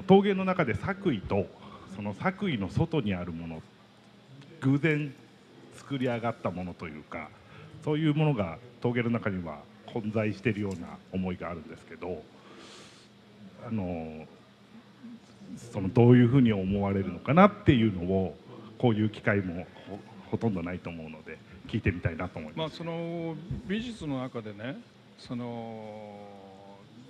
陶芸の中で作為とその作為の外にあるもの、偶然作り上がったものというか、そういうものが陶芸の中には混在しているような思いがあるんですけど、そのどういうふうに思われるのかなっていうのをこういう機会もほとんどないと思うので聞いてみたいなと思います。その美術の中でね、その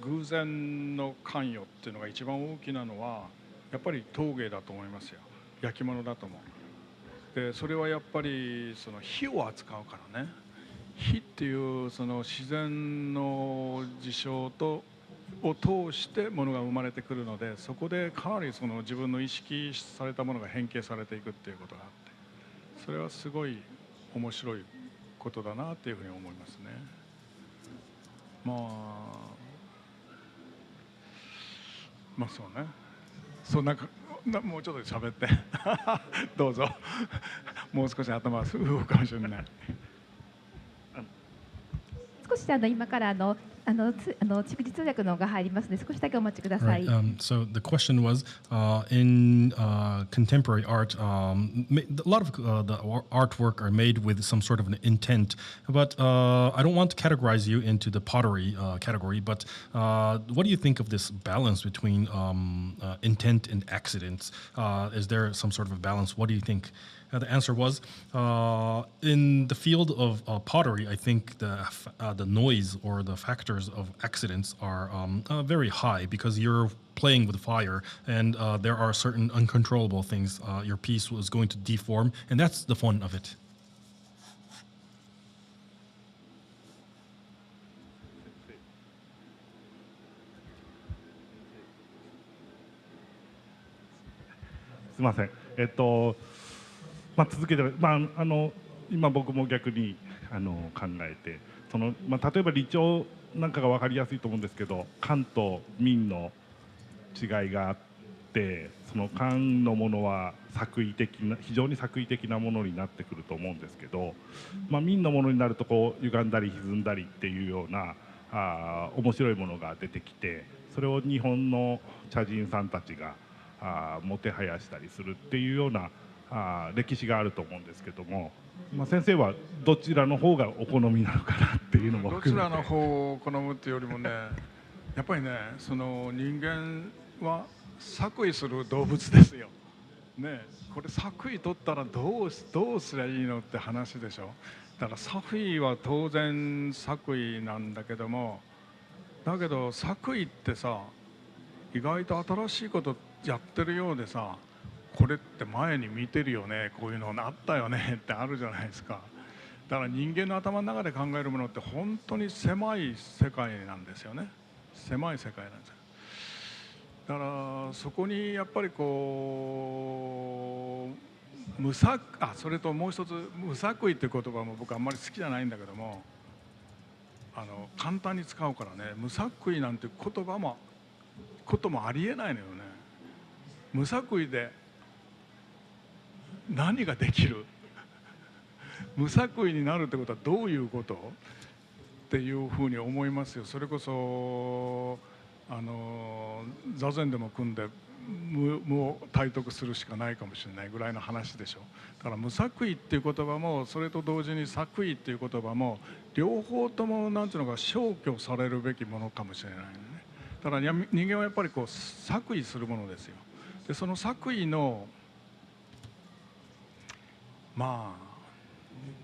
偶然の関与っていうのが一番大きなのはやっぱり陶芸だと思いますよ。焼き物だと思う。でそれはやっぱりその火を扱うからね。火っていうその自然の事象を通してものが生まれてくるので、そこでかなりその自分の意識されたものが変形されていくっていうことがあって、それはすごい面白いことだなっていうふうに思いますね。そうね。そんなもうちょっと喋ってどうぞ。もう少し頭が動くかもしれない。少し今から逐次通訳のが入りますので少しだけお待ちください。So the question was, in contemporary art, a lot of the artwork are made with some sort of an intent, but I don't want to categorize you into the pottery category, but what do you think of this balance between intent and accidents? Is there some sort of a balance? What do you think? The answer was, in the field of pottery, I think the noise or the factors of accidents are very high because you're playing with fire and there are certain uncontrollable things. Your piece was going to deform, and that's the fun of it. すみません。続けて、今僕も逆に考えて、例えば理長なんかが分かりやすいと思うんですけど、漢と民の違いがあって、その漢のものは非常に作為的なものになってくると思うんですけど、民のものになるとこう歪んだり歪んだりっていうような面白いものが出てきて、それを日本の茶人さんたちがもてはやしたりするっていうような歴史があると思うんですけども、先生はどちらの方がお好みなのかなっていうのも含めて。どちらの方を好むっていうよりもね、やっぱりね、その人間は作為する動物ですよ。ね、これ作為取ったらどうすりゃいいのって話でしょ。だから作為は当然作為なんだけども、だけど作為ってさ、意外と新しいことやってるようでさ、これって前に見てるよね、こういうのあったよねってあるじゃないですか。だから人間の頭の中で考えるものって本当に狭い世界なんですよね。狭い世界なんですよ。だからそこにやっぱりこうそれともう一つ無作為っていう言葉も僕あんまり好きじゃないんだけども、簡単に使うからね、無作為なんてこともありえないのよね。無作為で何ができる無作為になるってことはどういうことっていうふうに思いますよ。それこそ座禅でも組んで無を体得するしかないかもしれないぐらいの話でしょ。だから無作為っていう言葉もそれと同時に作為っていう言葉も両方ともなんていうのか消去されるべきものかもしれないね。だから人間はやっぱりこう作為するものですよ。でその作為の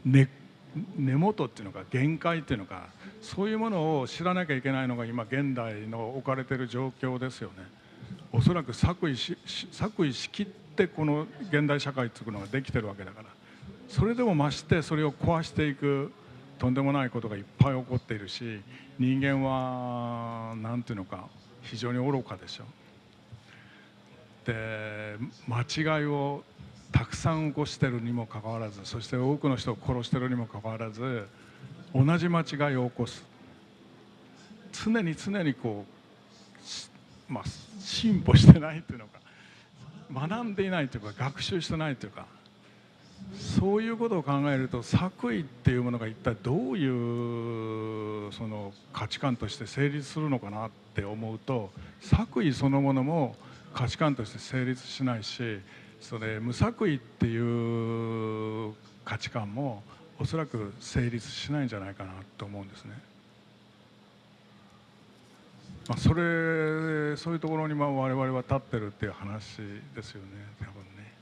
根元っていうのか限界っていうのか、そういうものを知らなきゃいけないのが今現代の置かれている状況ですよね。おそらく作為しきってこの現代社会っていうのができてるわけだから、それでも増してそれを壊していくとんでもないことがいっぱい起こっているし、人間はなんていうのか非常に愚かでしょ。で間違いをたくさん起こしてるにもかかわらず、そして多くの人を殺してるにもかかわらず同じ間違いを起こす。常にこう、進歩してないというのか、学んでいないというか学習してないというか、そういうことを考えると作為っていうものが一体どういうその価値観として成立するのかなって思うと、作為そのものも価値観として成立しないし、それ無作為っていう価値観もおそらく成立しないんじゃないかなと思うんですね。そういうところに我々は立ってるっていう話ですよね、多分ね。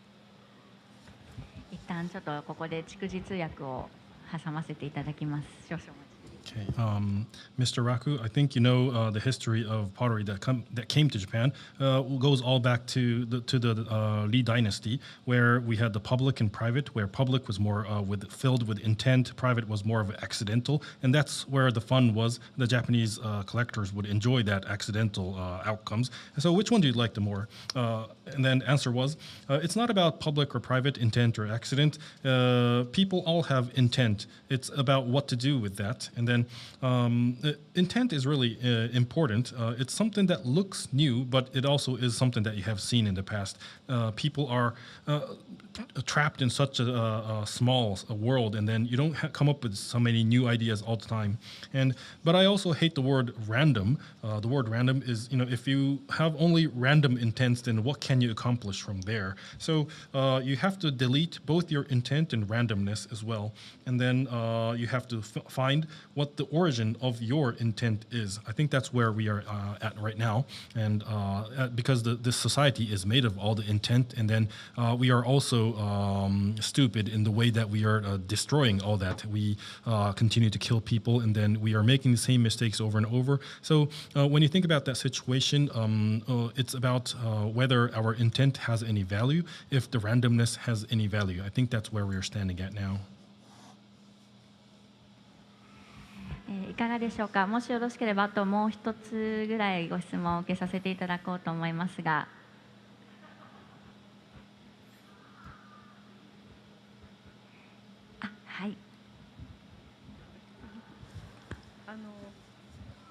一旦ちょっとここで蓄字通訳を挟ませていただきます。少々お待ちください。Okay, Mr. Raku, I think you know the history of pottery that came to Japan goes all back to the Li Dynasty, where we had the public and private, where public was more filled with intent, private was more of accidental, and that's where the fun was. The Japanese collectors would enjoy that accidental outcomes. And so, which one do you like the more? And then answer was, it's not about public or private intent or accident. People all have intent. It's about what to do with that, and then intent is really important. It's something that looks new, but it also is something that you have seen in the past. People are trapped in such a small world, and then you don't come up with so many new ideas all the time. But I also hate the word random. The word random is, if you have only random intents, then what can you accomplish from there? So you have to delete both your intent and randomness as well, and then you have to find what the origin of your intent is. I think that's where we are at right now, and because this society is made of all the intent, and then we are also stupid in the way that we are destroying all that. We continue to kill people, and then we are making the same mistakes over and over. So when you think about that situation, it's about whether our intent has any value, if the randomness has any value. I think that's where we are standing at now. いかがでしょうか。もしよろしければあともう一つぐらいご質問を受けさせていただこうと思いますが。はい。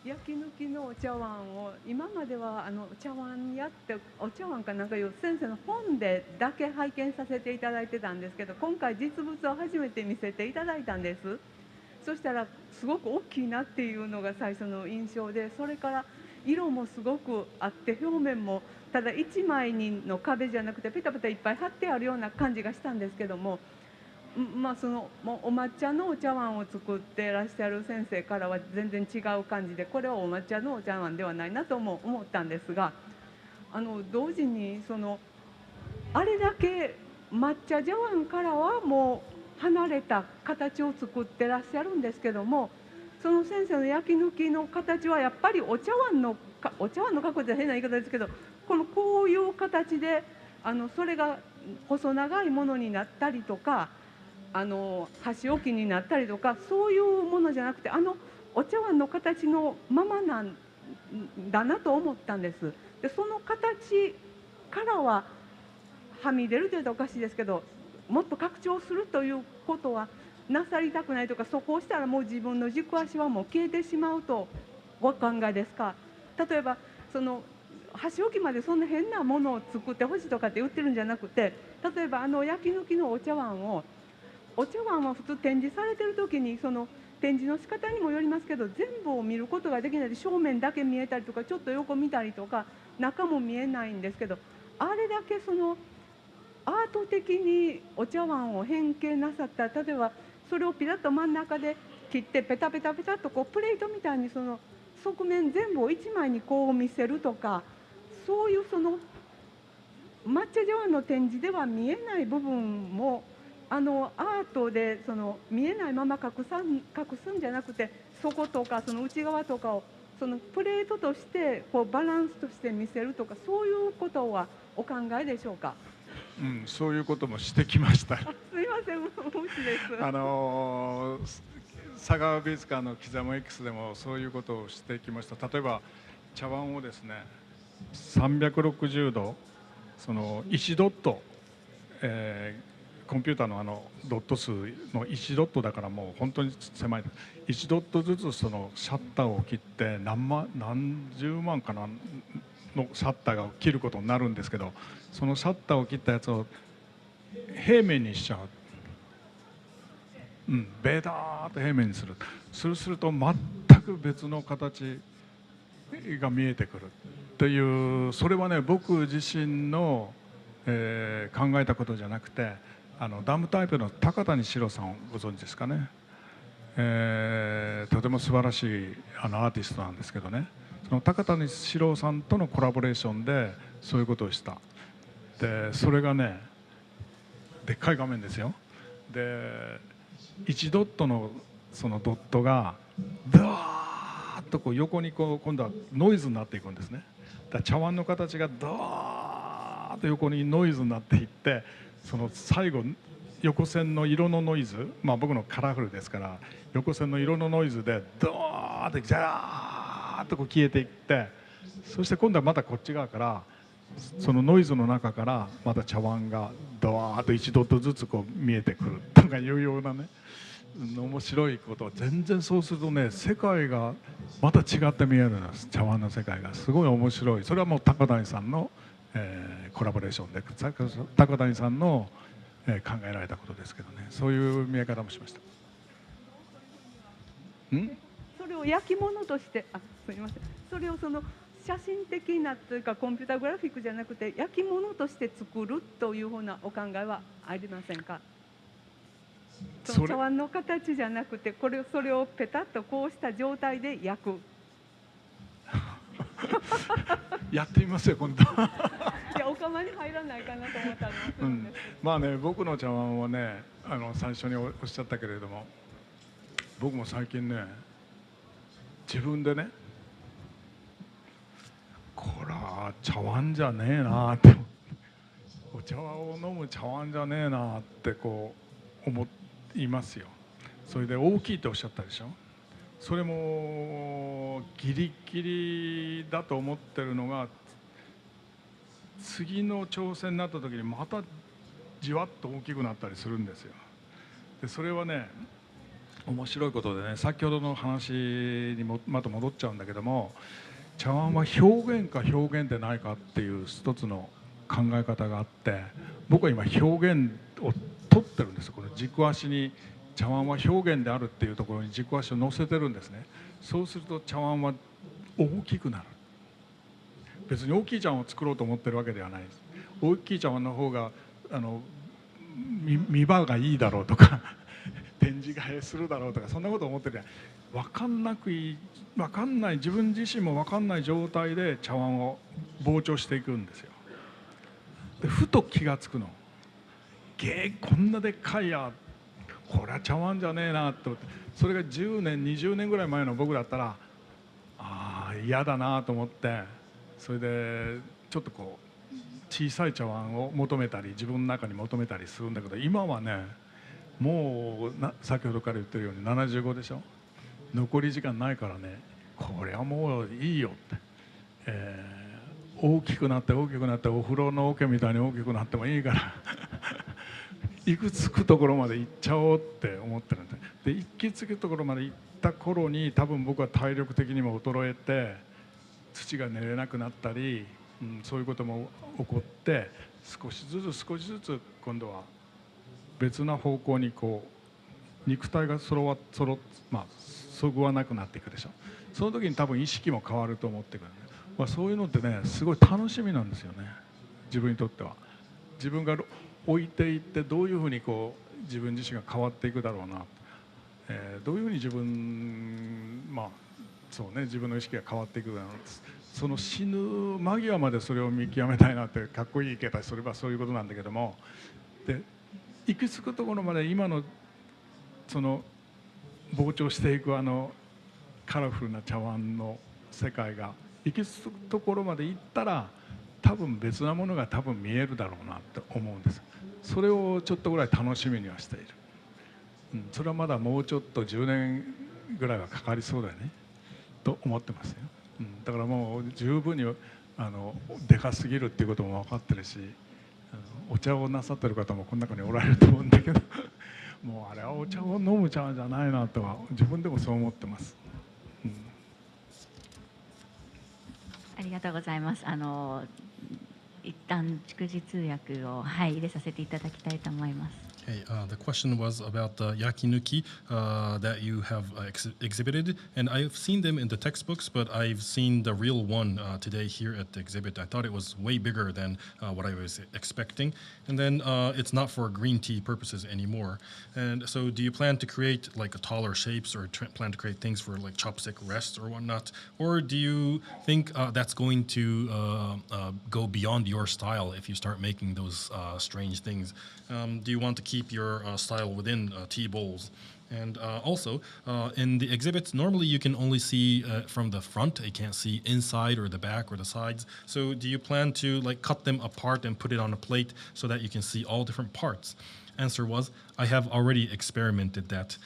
焼き抜きのお茶碗を今までは茶碗やってお茶碗かなんかいう先生の本でだけ拝見させていただいてたんですけど、今回実物を初めて見せていただいたんです。そしたらすごく大きいなっていうのが最初の印象で、それから色もすごくあって、表面もただ一枚の壁じゃなくてペタペタいっぱい貼ってあるような感じがしたんですけども、まあそのお抹茶のお茶碗を作ってらっしゃる先生からは全然違う感じで、これはお抹茶のお茶碗ではないなとも思ったんですが、同時にあれだけ抹茶茶碗からはもう離れた形を作ってらっしゃるんですけども、その先生の焼き抜きの形はやっぱりお茶碗の格好で変な言い方ですけど、こういう形でそれが細長いものになったりとか、箸置きになったりとか、そういうものじゃなくてお茶碗の形のままなんだなと思ったんです。でその形からははみ出るというとおかしいですけど、もっと拡張するということはなさりたくないとか、そこをしたらもう自分の軸足はもう消えてしまうとお考えですか。例えば箸置きまでそんな変なものを作ってほしいとかって言ってるんじゃなくて、例えば焼き抜きのお茶碗は普通展示されてる時に展示の仕方にもよりますけど、全部を見ることができないで、正面だけ見えたりとか、ちょっと横見たりとか中も見えないんですけど、あれだけアート的にお茶碗を変形なさったら、例えばそれをピラッと真ん中で切ってペタペタペタっとプレートみたいに側面全部を一枚にこう見せるとか、そういう抹茶茶碗の展示では見えない部分もアートで見えないまま隠すんじゃなくて、底とか内側とかをプレートとしてバランスとして見せるとか、そういうことはお考えでしょうか。そういうこともしてきました。すいません、無知です。佐川美術館の刻む X でもそういうことをしてきました。例えば茶碗をですね、360度1ドット、コンピューターのドット数の1ドットだからもう本当に狭い。1ドットずつシャッターを切って何十万かなのシャッターが切ることになるんですけど、そのシャッターを切ったやつを平面にしちゃう。ベターっと平面にする。そうすると全く別の形が見えてくるっていう、それはね、僕自身の、考えたことじゃなくて、ダムタイプの高谷史郎さんをご存知ですかね。とても素晴らしいアーティストなんですけどね、その高谷史郎さんとのコラボレーションでそういうことをした。でそれがね、でっかい画面ですよ。で1ドットのそのドットがダーッと横に今度はノイズになっていくんですね。だから茶碗の形がダーッと横にノイズになっていって、最後横線の色のノイズ、僕のカラフルですから横線の色のノイズでドーッとジャーッと消えていって、そして今度はまたこっち側からそのノイズの中からまた茶碗がドワーッと1ドットずつ見えてくるとかいうようなね、面白いこと。全然そうするとね、世界がまた違って見えるんです。茶碗の世界がすごい面白い。それはもう高谷さんの、コラボレーションで高谷さんの、考えられたことですけどね、そういう見え方もしました。それを焼き物としてすみません、それを写真的なというかコンピュータグラフィックじゃなくて焼き物として作るというふうなお考えはありませんか。その茶碗の形じゃなくてそれをペタッとこうした状態で焼くやってみますよ今度。いや、お釜に入らないかなと思ったのは僕の茶碗はね、最初におっしゃったけれども、僕も最近ね、自分でね、こら茶碗じゃねえなって、お茶碗を飲む茶碗じゃねえなって思いますよ。それで大きいっておっしゃったでしょ。それもギリギリだと思ってるのが、次の挑戦になった時にまたじわっと大きくなったりするんですよ。でそれはね、面白いことでね、先ほどの話にもまた戻っちゃうんだけども、茶碗は表現か表現でないかっていう一つの考え方があって、僕は今表現を取ってるんです。この軸足に茶碗は表現であるっていうところに軸足を乗せてるんですね。そうすると茶碗は大きくなる。別に大きい茶碗を作ろうと思ってるわけではないです。大きい茶碗の方が見場がいいだろうとか展示替えするだろうとかそんなこと思ってるじゃん。分かんない自分自身も分かんない状態で茶碗を膨張していくんですよ。でふと気が付くの。こんなでっかいやこれは茶碗じゃねえなと思って、それが10年20年ぐらい前の僕だったら嫌だなと思って、それでちょっとこう小さい茶碗を求めたり自分の中に求めたりするんだけど、今はねもう先ほどから言ってるように75でしょ。残り時間ないからね、これはもういいよって、大きくなって大きくなってお風呂の桶みたいに大きくなってもいいから行き着くところまで行っちゃおうって思ってるんで、行き着くところまで行った頃に多分僕は体力的にも衰えて土が寝れなくなったり、そういうことも起こって少しずつ今度は別な方向にこう肉体がそぐわなくなっていくでしょ。その時に多分意識も変わると思ってくる、そういうのってねすごい楽しみなんですよね、自分にとっては。自分が置いていってどういうふうにこう自分自身が変わっていくだろうな、どういうふうに自分自分の意識が変わっていくだろうな、その死ぬ間際までそれを見極めたいなって、かっこいい言い方すればそういうことなんだけども、で行き着くところまで今のその膨張していくカラフルな茶碗の世界が行き着くところまで行ったら多分別なものが多分見えるだろうなって思うんです。それをちょっとぐらい楽しみにはしている、それはまだもうちょっと10年ぐらいはかかりそうだよねと思ってますよ、だからもう十分にでかすぎるっていうことも分かってるし、お茶をなさってる方もこの中におられると思うんだけどもうあれはお茶を飲む茶じゃないなとは自分でもそう思ってます、ありがとうございます。一旦逐次通訳を、入れさせていただきたいと思います。Okay, the question was about the yakinuki that you have exhibited, and I've seen them in the textbooks, but I've seen the real one today here at the exhibit. I thought it was way bigger than what I was expecting, and then it's not for green tea purposes anymore. And so, do you plan to create like a taller shapes, or plan to create things for like chopstick rests or whatnot, or do you think that's going to go beyond your style if you start making those strange things? Do you want to keep your style within tea bowls? And also, in the exhibits, normally you can only see from the front. You can't see inside or the back or the sides. So do you plan to like cut them apart and put it on a plate so that you can see all different parts? Answer was, I have already experimented that.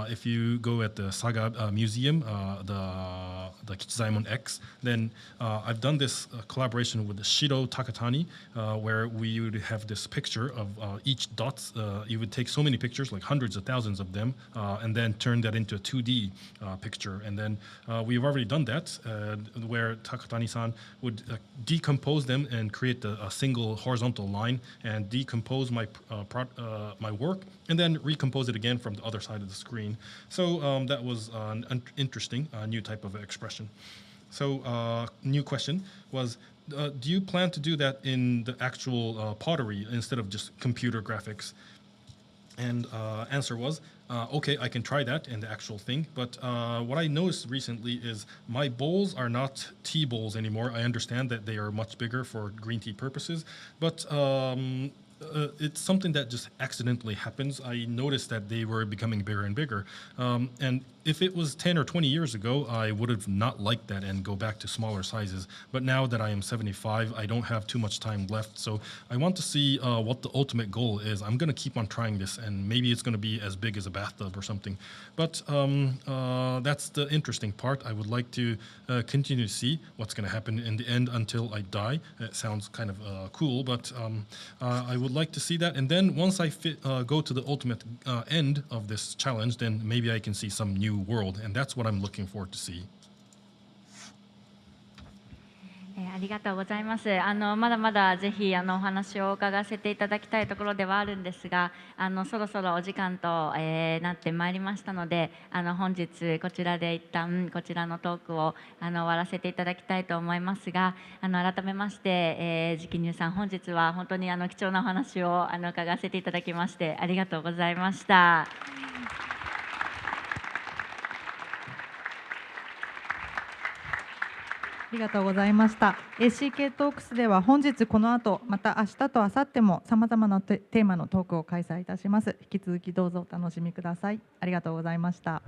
If you go at the Saga Museum, the Kichizaemon X, then I've done this collaboration with Shiro Takatani, where we would have this picture of each dot. You would take so many pictures, like hundreds of thousands of them, and then turn that into a 2D picture. And then we've already done that, where Takatani-san would decompose them and create a single horizontal line and decompose my work, and then recompose it again from the other side of the screen. So that was an interesting new type of expression. So new question was, do you plan to do that in the actual pottery instead of just computer graphics? And answer was, okay, I can try that in the actual thing. But what I noticed recently is my bowls are not tea bowls anymore. I understand that they are much bigger for green tea purposes, but it's something that just accidentally happens. I noticed that they were becoming bigger and bigger. And if it was 10 or 20 years ago, I would have not liked that and go back to smaller sizes. But now that I am 75, I don't have too much time left. So I want to see what the ultimate goal is. I'm going to keep on trying this, and maybe it's going to be as big as a bathtub or something. But that's the interesting part. I would like to continue to see what's going to happen in the end until I die. It sounds kind of cool, but I would like to see that. And then once I go to the ultimate end of this challenge, then maybe I can see some new world, and that's what I'm looking forward to see. ありがとうございます。まだまだぜひお話を伺わせていただきたいところではあるんですが、そろそろお時間と、なってまいりましたので、本日こちらで一旦こちらのトークを終わらせていただきたいと思いますが、改めまして、ジキニューさん、本日は本当に貴重なお話を伺わせていただきましてありがとうございました。ありがとうございました。ACK トークスでは本日この後また明日と明後日もさまざまなテーマのトークを開催いたします。引き続きどうぞお楽しみください。ありがとうございました。